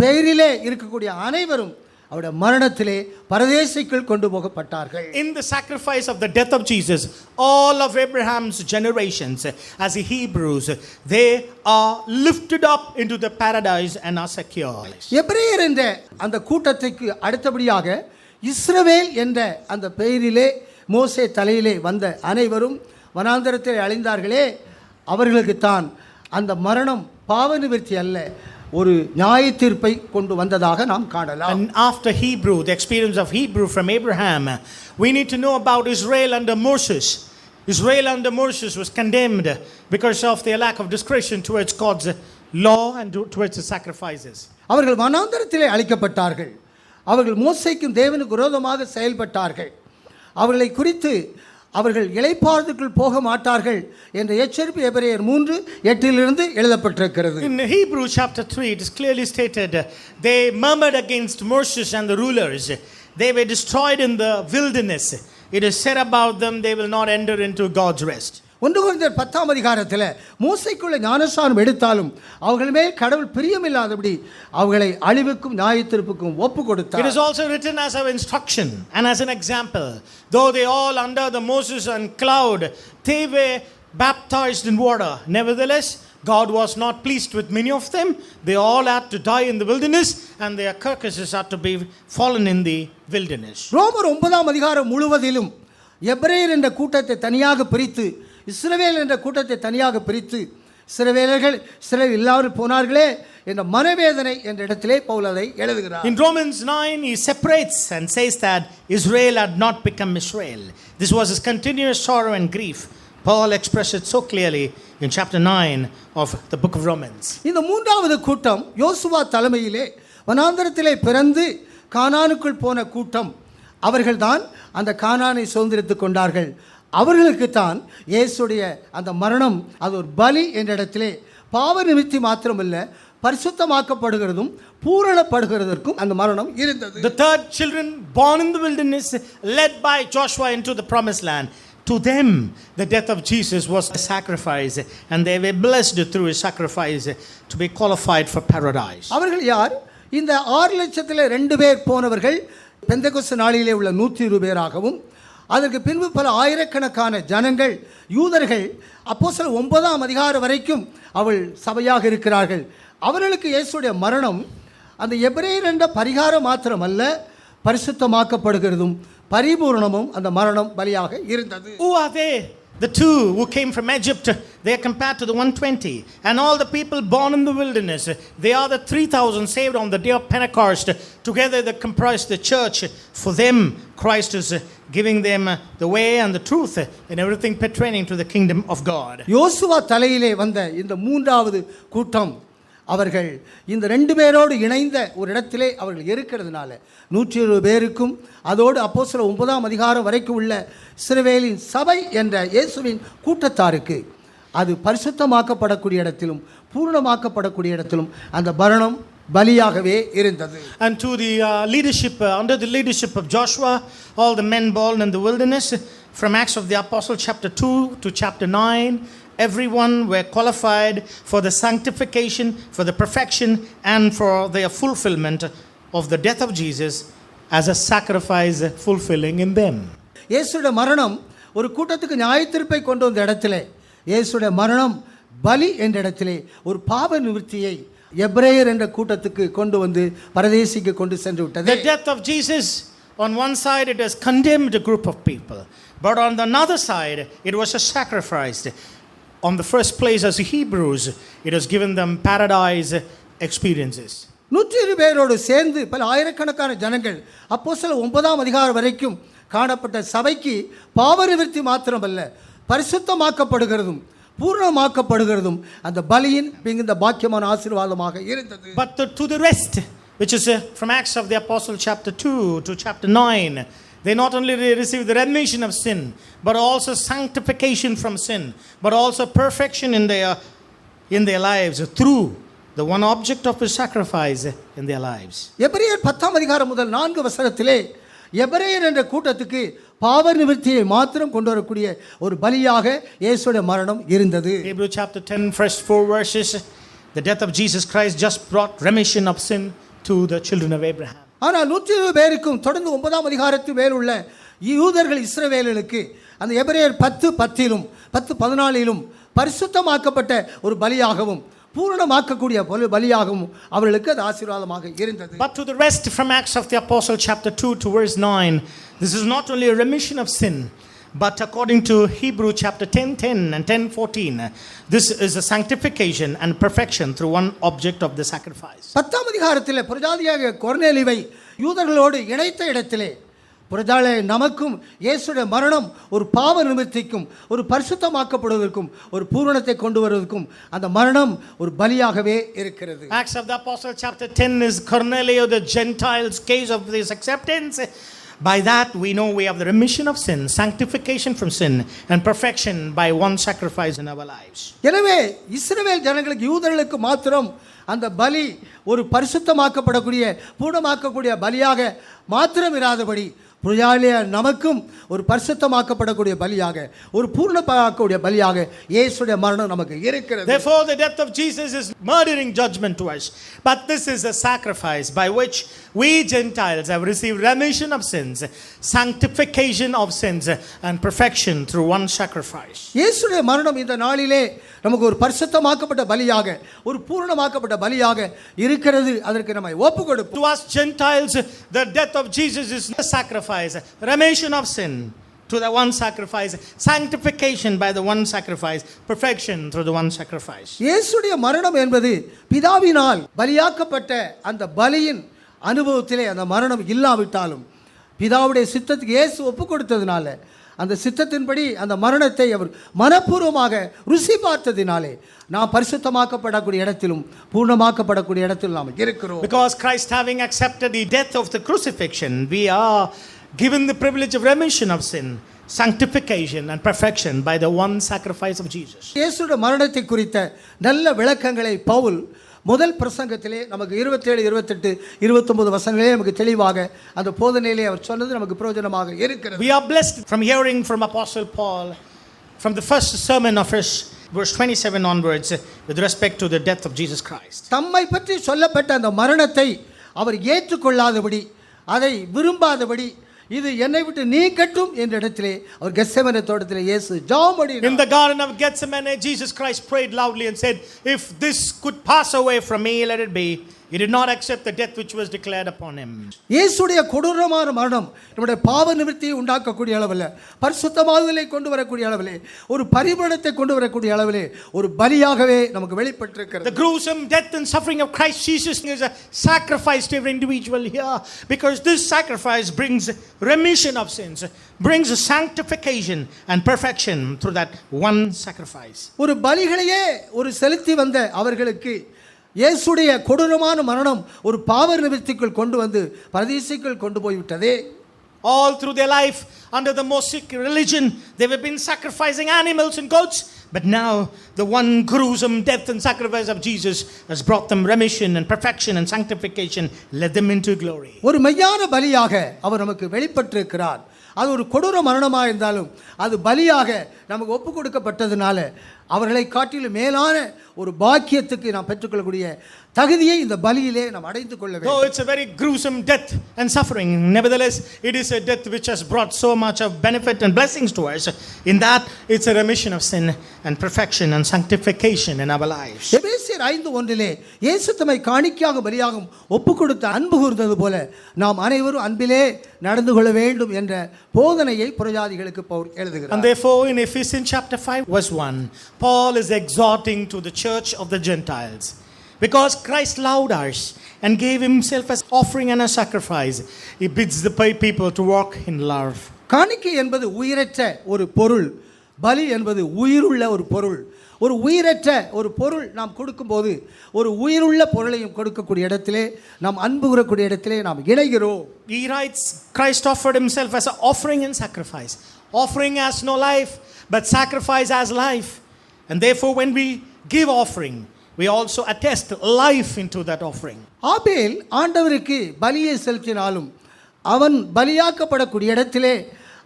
A: பெயரிலே இருக்கக்கூடிய அனைவரும் அவருடைய மரணத்திலே பரதேசிக்குள் கொண்டு போகப்பட்டார்கள்.
B: In the sacrifice of the death of Jesus, all of Abraham's generations, as the Hebrews, they are lifted up into the paradise and are secure.
A: எபிரேயர் என்ற அந்த கூட்டத்துக்கு அடுத்தபடியாக இஸ்ரவேல் என்ற அந்த பெயரிலே மோசே தலையிலே வந்த அனைவரும் வனாந்தரத்தில் அழிந்தார்களே, அவர்களுக்கு தான் அந்த மரணம் பாவ நிவர்த்தி அல்ல, ஒரு நியாய தீர்ப்பை கொண்டு வந்ததாக நாம் காணலாம்.
B: And after Hebrew, the experience of Hebrew from Abraham, we need to know about Israel under Moses. Israel under Moses was condemned because of their lack of discretion towards God's law and towards the sacrifices.
A: அவர்கள் வனாந்தரத்திலே அழிக்கப்பட்டார்கள். அவர்கள் மோசேக்கும் தேவனுக்கு விரோதமாக செயல்பட்டார்கள். அவர்களை குறித்து அவர்கள் இளைப்பாறுதலுக்குள் போக மாட்டார்கள் என்ற எச்சரிப்பு எபிரேயர் 3:8 எழுதப்பட்டிருக்கிறது.
B: In Hebrew chapter 3, it is clearly stated, they murmured against Moses and the rulers. They were destroyed in the wilderness. It is said about them, they will not enter into God's rest.
A: 1 கொரிந்தியர் 10 அதிகாரத்தில் மோசேக்குள்ள ஞானஸ்நானம் எடுத்தாலும் அவர்கள் மேல் கடவுள் பிரியமில்லாதபடி அவர்களை அழிவுக்கும் நியாயத்தீர்ப்புக்கும் ஒப்பு கொடுத்தார்.
B: It is also written as an instruction and as an example. Though they all under the Moses and cloud, they were baptized in water. Nevertheless, God was not pleased with many of them. They all had to die in the wilderness, and their carcasses had to be fallen in the wilderness.
A: ரோமர் 9 அதிகாரம் முழுவதிலும் எபிரேயர் என்ற கூட்டத்தை தனியாக பிரித்து இஸ்ரவேல் என்ற கூட்டத்தை தனியாக பிரித்து இஸ்ரவேலர்கள் இஸ்ரவேல் இல்லாமல் போனார்களே என்ற மனவேதனை என்ற இடத்திலே பவுல் அதை எழுதுகிறார்.
B: In Romans 9, he separates and says that Israel had not become Israel. This was his continuous sorrow and grief. Paul expressed it so clearly in chapter 9 of the book of Romans.
A: இந்த மூன்றாவது கூட்டம் யோசுவா தலைமையிலே வனாந்தரத்திலே பிறந்து கானானுக்குள் போன கூட்டம். அவர்கள்தான் அந்த கானானை சுதந்திரித்துக் கொண்டார்கள். அவர்களுக்கு தான் இயேசுடைய அந்த மரணம் அது ஒரு பலி என்ற இடத்திலே பாவ நிமித்தி மாத்திரமல்ல பரிசுத்தமாக்கப்படுகிறதும் பூரணப்படுகிறதற்கும் அந்த மரணம் இருந்தது.
B: The third children born in the wilderness, led by Joshua into the promised land. To them, the death of Jesus was a sacrifice, and they were blessed through his sacrifice to be qualified for paradise.
A: அவர்கள் யார்? இந்த 6 லட்சத்தில் 2 பேர் போனவர்கள் பெந்தெகோஸ்து நாளிலே உள்ள 120 பேராகவும் அதற்கு பின்பு பல ஆயிரக்கணக்கான ஜனங்கள் யூதர்கள் அப்போஸ்தலர் 9 அதிகாரம் வரைக்கும் அவள் சபையாக இருக்கிறார்கள். அவர்களுக்கு இயேசுடைய மரணம் அந்த எபிரேயர் என்ற பரிகாரம் மாத்திரமல்ல பரிசுத்தமாக்கப்படுகிறதும் பரிபூர்ணமும் அந்த மரணம் பலியாக இருந்தது.
B: Who are they? The two who came from Egypt, they are compared to the 120. And all the people born in the wilderness, they are the 3,000 saved on the day of Pentecost. Together they comprise the church. For them, Christ is giving them the way and the truth and everything pertaining to the kingdom of God.
A: யோசுவா தலையிலே வந்த இந்த மூன்றாவது கூட்டம் அவர்கள் இந்த 2 பேரோடு இணைந்த ஒரு இடத்திலே அவர்கள் இருக்கிறதுனால 120 பேருக்கும் அதோடு அப்போஸ்தலர் 9 அதிகாரம் வரைக்கும் உள்ள இஸ்ரவேலின் சபை என்ற இயேசுவின் கூட்டத்தாருக்கு அது பரிசுத்தமாக்கப்படக்கூடிய இடத்திலும் பூரணமாக்கப்படக்கூடிய இடத்திலும் அந்த மரணம் பலியாகவே இருந்தது.
B: And to the leadership, under the leadership of Joshua, all the men born in the wilderness, from Acts of the Apostle chapter 2 to chapter 9, everyone were qualified for the sanctification, for the perfection, and for their fulfillment of the death of Jesus as a sacrifice fulfilling in them.
A: இயேசுடைய மரணம் ஒரு கூட்டத்துக்கு நியாயத்தீர்ப்பை கொண்டு வந்த இடத்திலே இயேசுடைய மரணம் பலி என்ற இடத்திலே ஒரு பாவ நிவர்த்தியை எபிரேயர் என்ற கூட்டத்துக்கு கொண்டு வந்து பரதேசிக்கு கொண்டு சென்று விட்டது.
B: The death of Jesus, on one side it has condemned a group of people, but on the other side it was a sacrifice. on the first place as Hebrews, it has given them paradise experiences.
A: 120 பேரோடு சேர்ந்து பல ஆயிரக்கணக்கான ஜனங்கள் அப்போஸ்தலர் 9ஆம் அதிகாரம் வரைக்கும் காணப்பட்ட சபைக்கு பாவ நிவர்த்தி மாத்திரமல்ல, பரிசுத்தமாக்கப்படுகிறதும் பூர்ணமாக்கப்படுகிறதும் அந்த பலியின் மிகுந்த பாக்கியமான ஆசீர்வாதமாக இருந்தது.
B: But to the rest, which is from Acts of the Apostle chapter 2 to chapter 9, they not only receive the remission of sin, but also sanctification from sin, but also perfection in their lives through the one object of his sacrifice in their lives.
A: எபிரேயர் 10ஆம் அதிகாரம் முதல் 4 வசனத்திலே எபிரேயர் என்ற கூட்டத்துக்கு பாவ நிவர்த்தியை மாத்திரம் கொண்டு வரக்கூடிய ஒரு பலியாக இயேசுவுடைய மரணம் இருந்தது.
B: Hebrews chapter 10 first 4 verses, the death of Jesus Christ just brought remission of sin to the children of Abraham.
A: ஆனால் 120 பேருக்கும் தொடர்ந்து 9ஆம் அதிகாரத்து மேல் உள்ள யூதர்கள் இஸ்ரவேலர்களுக்கு அந்த எபிரேயர் 10:10 10:14 பரிசுத்தமாக்கப்பட்ட ஒரு பலியாகவும் பூரணமாக்கக்கூடிய பலியாகவும் அவர்களுக்கு அது ஆசீர்வாதமாக இருந்தது.
B: But to the rest, from Acts of the Apostle chapter 2 to verse 9, this is not only a remission of sin, but according to Hebrew chapter 10:10 and 10:14, this is a sanctification and perfection through one object of the sacrifice.
A: 10ஆம் அதிகாரத்தில் புரஜாதியாக கொர்நேலியுவை யூதர்களோடு இணைத்த இடத்திலே புரஜாலே நமக்கும் இயேசுடைய மரணம் ஒரு பாவ நிவர்த்திக்கும் ஒரு பரிசுத்தமாக்கப்படுவதற்கும் ஒரு பூரணத்தை கொண்டு வருவதற்கும் அந்த மரணம் ஒரு பலியாகவே இருக்கிறது.
B: Acts of the Apostle chapter 10 is Cornelio the Gentiles' case of this acceptance. By that we know we have the remission of sin, sanctification from sin, and perfection by one sacrifice in our lives.
A: எனவே இஸ்ரவேல் ஜனங்களுக்கு யூதர்களுக்கு மாத்திரம் அந்த பலி ஒரு பரிசுத்தமாக்கப்படக்கூடிய பூரணமாக்கக்கூடிய பலியாக மாத்திரம் இராதபடி புரஜாலிய நமக்கும் ஒரு பரிசுத்தமாக்கப்படக்கூடிய பலியாக ஒரு பூரணமாக்கக்கூடிய பலியாக இயேசுடைய மரணம் நமக்கு இருக்கிறது.
B: Therefore the death of Jesus is murdering judgment to us, but this is a sacrifice by which we Gentiles have received remission of sins, sanctification of sins, and perfection through one sacrifice.
A: இயேசுடைய மரணம் இந்த நாளிலே நமக்கு ஒரு பரிசுத்தமாக்கப்பட்ட பலியாக ஒரு பூரணமாக்கப்பட்ட பலியாக இருக்கிறது. அதற்கு நம்மை ஒப்புக்கொடுப்போம்.
B: To us Gentiles, the death of Jesus is a sacrifice, remission of sin to the one sacrifice, sanctification by the one sacrifice, perfection through the one sacrifice.
A: இயேசுடைய மரணம் என்பது பிதாவினால் பலியாக்கப்பட்ட அந்த பலியின் அனுபவத்திலே அந்த மரணம் இல்லாவிட்டாலும் பிதாவுடைய சித்தத்துக்கு இயேசு ஒப்பு கொடுத்ததினால அந்த சித்தத்தின்படி அந்த மரணத்தை அவர் மனப்பூர்வமாக ருசி பார்த்ததினாலே நாம் பரிசுத்தமாக்கப்படக்கூடிய இடத்திலும் பூர்ணமாக்கப்படக்கூடிய இடத்திலும் நாம் இருக்கிறோம்.
B: Because Christ having accepted the death of the crucifixion, we are given the privilege of remission of sin, sanctification and perfection by the one sacrifice of Jesus.
A: இயேசுடைய மரணத்தை குறித்த நல்ல விளக்கங்களை பவுல் முதல் பிரசங்கத்திலே நமக்கு 27, 28, 29 வசனங்களே நமக்கு தெளிவாக அந்த போதனையிலே அவர் சொன்னது நமக்கு பிரயோஜனமாக இருக்கிறது.
B: We are blessed from hearing from Apostle Paul from the first sermon of his verse 27 onwards with respect to the death of Jesus Christ.
A: தம்மை பற்றி சொல்லப்பட்ட அந்த மரணத்தை அவர் ஏற்றுக்கொள்ளாதபடி அதை விரும்பாதபடி இது என்னை விட்டு நீங்கட்டும் என்ற இடத்திலே அவர் கெத்செமனே தோட்டத்திலே இயேசு ஜெபம் பண்ணினார்.
B: In the garden of Gethsemane, Jesus Christ prayed loudly and said, if this could pass away from me, let it be. He did not accept the death which was declared upon him.
A: இயேசுடைய கொடூரமான மரணம் நம்முடைய பாவ நிவர்த்தியை உண்டாக்கக்கூடிய அளவில் பரிசுத்தமாகுதலை கொண்டு வரக்கூடிய அளவிலே ஒரு பரிபூரணத்தை கொண்டு வரக்கூடிய அளவிலே ஒரு பலியாகவே நமக்கு வெளிப்பட்டிருக்கிறது.
B: The gruesome death and suffering of Christ Jesus is a sacrifice to every individual here, because this sacrifice brings remission of sins, brings sanctification and perfection through that one sacrifice.
A: ஒரு பலிகளையே ஒரு செலுத்தி வந்த அவர்களுக்கு இயேசுடைய கொடூரமான மரணம் ஒரு பாவ நிவர்த்திக்குள் கொண்டு வந்து பரதீசுக்குள் கொண்டு போய்விட்டதே.
B: All through their life under the Mosaic religion they have been sacrificing animals and goats, but now the one gruesome death and sacrifice of Jesus has brought them remission and perfection and sanctification, led them into glory.
A: ஒரு மெய்யான பலியாக அவர் நமக்கு வெளிப்பட்டிருக்கிறார். அது ஒரு கொடூர மரணமாக இருந்தாலும் அது பலியாக நமக்கு ஒப்பு கொடுக்கப்பட்டதுனால அவர்களை காட்டிலும் மேலான ஒரு பாக்கியத்துக்கு நாம் பெற்றுக்கொள்ளக்கூடிய தகுதியை இந்த பலியிலே நாம் அடைந்து கொள்ள வேண்டும்.
B: Though it's a very gruesome death and suffering, nevertheless it is a death which has brought so much of benefit and blessings to us. In that it's a remission of sin and perfection and sanctification in our lives.
A: எபேசியர் 5:1 இயேசு தம்மை காணிக்கையாக பலியாகும் ஒப்பு கொடுத்த அன்பு கூர்ந்தது போல நாம் அனைவரும் அன்பிலே நடந்து கொள்ள வேண்டும் என்ற போதனையை புரஜாதிகளுக்கு பவுல் எழுதுகிறார்.
B: And therefore in Ephesians chapter 5 verse 1, Paul is exhorting to the church of the Gentiles. Because Christ loved us and gave himself as offering and a sacrifice, he bids the people to walk in love.
A: காணிக்கை என்பது உயிரற்ற ஒரு பொருள், பலி என்பது உயிருள்ள ஒரு பொருள். ஒரு உயிரற்ற ஒரு பொருள் நாம் கொடுக்கும்போது ஒரு உயிருள்ள பொருளையும் கொடுக்கக்கூடிய இடத்திலே நாம் அன்பு கூறக்கூடிய இடத்திலே நாம் இணைகிறோம்.
B: He writes, Christ offered himself as an offering and sacrifice. Offering has no life, but sacrifice has life. And therefore when we give offering, we also attest life into that offering.
A: ஆபேல் ஆண்டவருக்கு பலியை செலுத்தினாலும் அவன் பலியாக்கப்படக்கூடிய இடத்திலே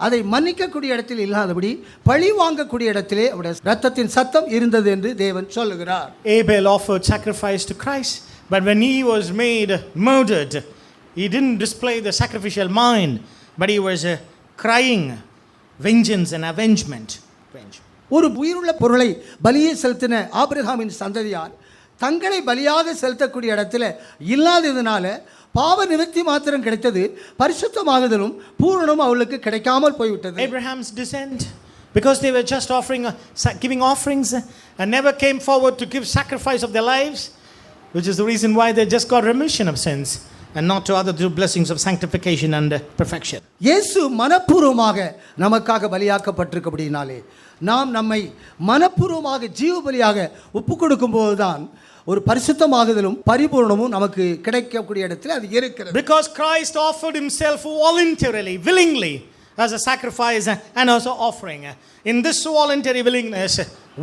A: அதை மன்னிக்கக்கூடிய இடத்தில் இல்லாதபடி பழி வாங்கக்கூடிய இடத்திலே அவருடைய இரத்தத்தின் சத்தம் இருந்தது என்று தேவன் சொல்லுகிறார்.
B: Abel offered sacrifice to Christ, but when he was made murdered, he didn't display the sacrificial mind, but he was crying vengeance and avengement.
A: ஒரு உயிருள்ள பொருளை பலியை செலுத்தின ஆபிரகாமின் சந்ததியார் தங்களை பலியாக செலுத்தக்கூடிய இடத்துல இல்லாததுனால பாவ நிவர்த்தி மாத்திரம் கிடைத்தது, பரிசுத்தமாகுதலும் பூரணமும் அவளுக்கு கிடைக்காமல் போய்விட்டது.
B: Abraham's descent, because they were just giving offerings and never came forward to give sacrifice of their lives, which is the reason why they just got remission of sins and not to other blessings of sanctification and perfection.
A: இயேசு மனப்பூர்வமாக நமக்காக பலியாக்கப்பட்டிருக்கிறபடினாலே நாம் நம்மை மனப்பூர்வமாக ஜீவ பலியாக ஒப்பு கொடுக்கும்போதுதான் ஒரு பரிசுத்தமாகுதலும் பரிபூர்ணமும் நமக்கு கிடைக்கக்கூடிய இடத்தில் அது இருக்கிறது.
B: Because Christ offered himself voluntarily, willingly, as a sacrifice and as an offering. In this voluntary willingness,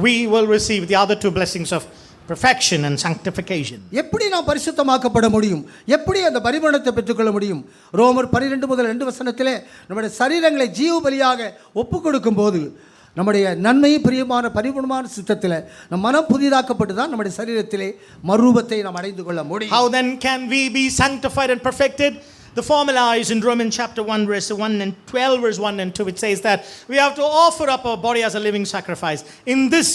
B: we will receive the other two blessings of perfection and sanctification.
A: எப்படி நாம் பரிசுத்தமாக்கப்பட முடியும், எப்படி அந்த பரிபூரணத்தை பெற்றுக்கொள்ள முடியும்? ரோமர் 12 முதல் 2 வசனத்திலே நம்முடைய சரீரங்களை ஜீவ பலியாக ஒப்பு கொடுக்கும் போது நம்முடைய நன்மை பிரியமான பரிபூர்ணமான சித்தத்தில் நம் மனம் புதிதாக்கப்பட்டு தான் நம்முடைய சரீரத்திலே மறுரூபத்தை நாம் அடைந்து கொள்ள முடியும்.
B: How then can we be sanctified and perfected? The formula is in Romans chapter 1 verse 1 and 12 verse 1 and 2, which says that we have to offer up our body as a living sacrifice. In this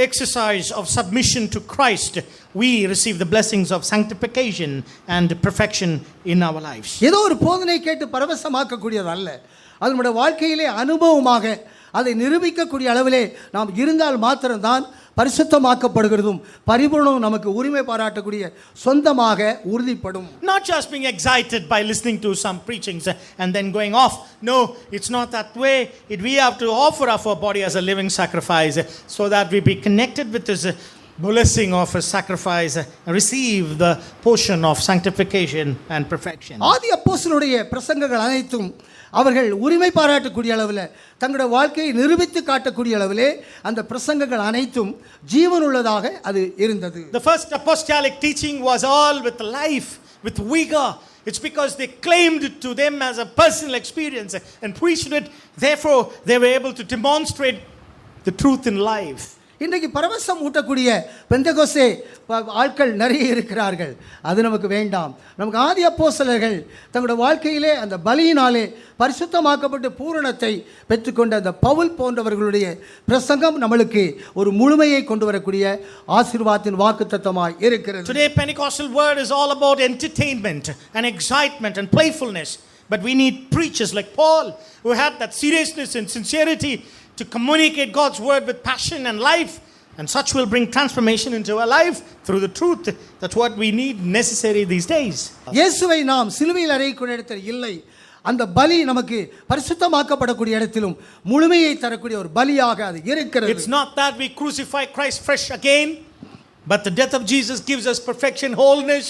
B: exercise of submission to Christ, we receive the blessings of sanctification and perfection in our lives.
A: ஏதோ ஒரு போதனை கேட்டு பரவசமாக்கக்கூடியது அல்ல, அது நம்முடைய வாழ்க்கையிலே அனுபவமாக அதை நிரூபிக்கக்கூடிய அளவிலே நாம் இருந்தால் மாத்திரம்தான் பரிசுத்தமாக்கப்படுகிறதும் பரிபூர்ணம் நமக்கு உரிமை பாராட்டக்கூடிய சொந்தமாக உறுதிப்படும்.
B: Not just being excited by listening to some preachings and then going off. No, it's not that way. We have to offer up our body as a living sacrifice so that we be connected with this blessing of a sacrifice and receive the portion of sanctification and perfection.
A: ஆதி அப்போஸ்தலருடைய பிரசங்கங்கள் அனைத்தும் அவர்கள் உரிமை பாராட்டக்கூடிய அளவில் தங்களுடைய வாழ்க்கையை நிரூபித்து காட்டக்கூடிய அளவிலே அந்த பிரசங்கங்கள் அனைத்தும் ஜீவனுள்ளதாக அது இருந்தது.
B: The first apostolic teaching was all with life, with vigor. It's because they claimed it to them as a personal experience and preached it. Therefore, they were able to demonstrate the truth in life.
A: இன்றைக்கு பரவசம் ஊட்டக்கூடிய பெந்தகோஸ்தே ஆட்கள் நிறைய இருக்கிறார்கள், அது நமக்கு வேண்டாம். நமக்கு ஆதி அப்போஸ்தலர்கள் தங்களுடைய வாழ்க்கையிலே அந்த பலியினாலே பரிசுத்தமாக்கப்பட்டு பூரணத்தை பெற்றுக்கொண்ட அந்த பவுல் போன்றவர்களுடைய பிரசங்கம் நம்மளுக்கு ஒரு முழுமையை கொண்டு வரக்கூடிய ஆசீர்வாதத்தின் வாக்குத்தத்தமாய் இருக்கிறது.
B: Today Pentecostal word is all about entertainment and excitement and playfulness, but we need preachers like Paul who had that seriousness and sincerity to communicate God's word with passion and life, and such will bring transformation into our life through the truth. That's what we need necessary these days.
A: இயேசுவை நாம் சிலுவையில் அறையக்கூடிய இடத்தில் இல்லை, அந்த பலி நமக்கு பரிசுத்தமாக்கப்படக்கூடிய இடத்திலும் முழுமையை தரக்கூடிய ஒரு பலியாக அது இருக்கிறது.
B: It's not that we crucify Christ fresh again, but the death of Jesus gives us perfection, wholeness,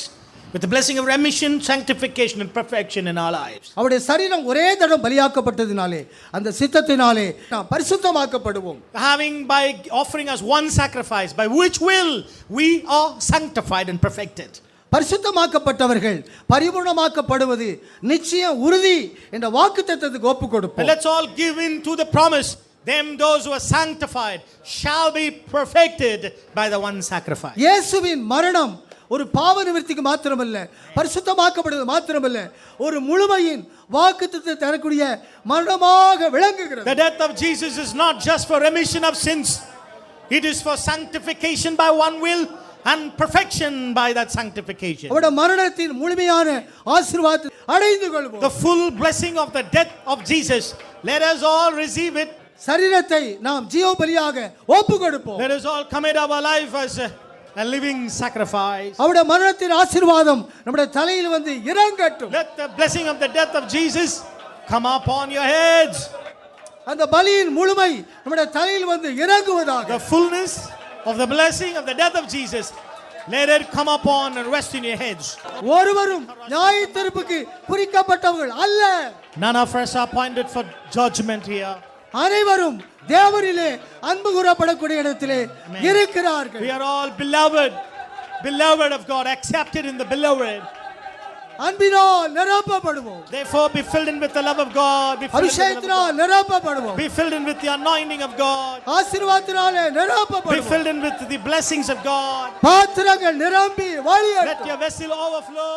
B: with the blessing of remission, sanctification and perfection in our lives.
A: அவருடைய சரீரம் ஒரே தடவை பலியாக்கப்பட்டதினாலே அந்த சித்தத்தினாலே நாம் பரிசுத்தமாக்கப்படுவோம்.
B: Having by offering us one sacrifice by which will we are sanctified and perfected.
A: பரிசுத்தமாக்கப்பட்டவர்கள் பரிபூர்ணமாக்கப்படுவது நிச்சயம் உறுதி என்ற வாக்குத்தத்தத்துக்கு ஒப்பு கொடுப்போம்.
B: Let's all give in to the promise. Them those who are sanctified shall be perfected by the one sacrifice.
A: இயேசுவின் மரணம் ஒரு பாவ நிவர்த்திக்கு மாத்திரமல்ல, பரிசுத்தமாக்கப்படுவது மாத்திரமல்ல, ஒரு முழுமையின் வாக்குத்தத்தத்தை தரக்கூடிய மரணமாக விளங்குகிறது.
B: The death of Jesus is not just for remission of sins. It is for sanctification by one will and perfection by that sanctification.
A: அவருடைய மரணத்தின் முழுமையான ஆசீர்வாதத்தை அடைந்து கொள்வோம்.
B: The full blessing of the death of Jesus, let us all receive it
A: சரீரத்தை நாம் ஜீவ பலியாக ஒப்பு கொடுப்போம்.
B: Let us all commit our life as a living sacrifice.
A: அவருடைய மரணத்தின் ஆசீர்வாதம் நம்முடைய தலையில் வந்து இறங்கட்டும்.
B: Let the blessing of the death of Jesus come upon your heads.
A: அந்த பலியின் முழுமை நம்முடைய தலையில் வந்து இறங்குவதாக.
B: The fullness of the blessing of the death of Jesus, let it come upon and rest in your heads.
A: ஒருவரும் நியாயத்தீர்ப்புக்கு குறிக்கப்பட்டவர்கள் அல்ல.
B: None of us are appointed for judgment here.
A: அனைவரும் தேவனிலே அன்பு கூறப்படக்கூடிய இடத்திலே இருக்கிறார்கள்.
B: We are all beloved of God, accepted in the beloved.
A: அன்பினால் நிரப்பப்படுவோம்.
B: Therefore be filled in with the love of God. Be filled in with the love of
A: அபிஷேகத்தினால் நிரப்பப்படுவோம்.
B: God. Be filled in with the anointing of God.
A: ஆசீர்வாதத்தினாலே
B: Be
A: நிரப்பப்படுவோம்.
B: filled in with the blessings of God.
A: பாத்திரங்கள் நிரம்பி வழியட்டும்.
B: Let your vessel overflow.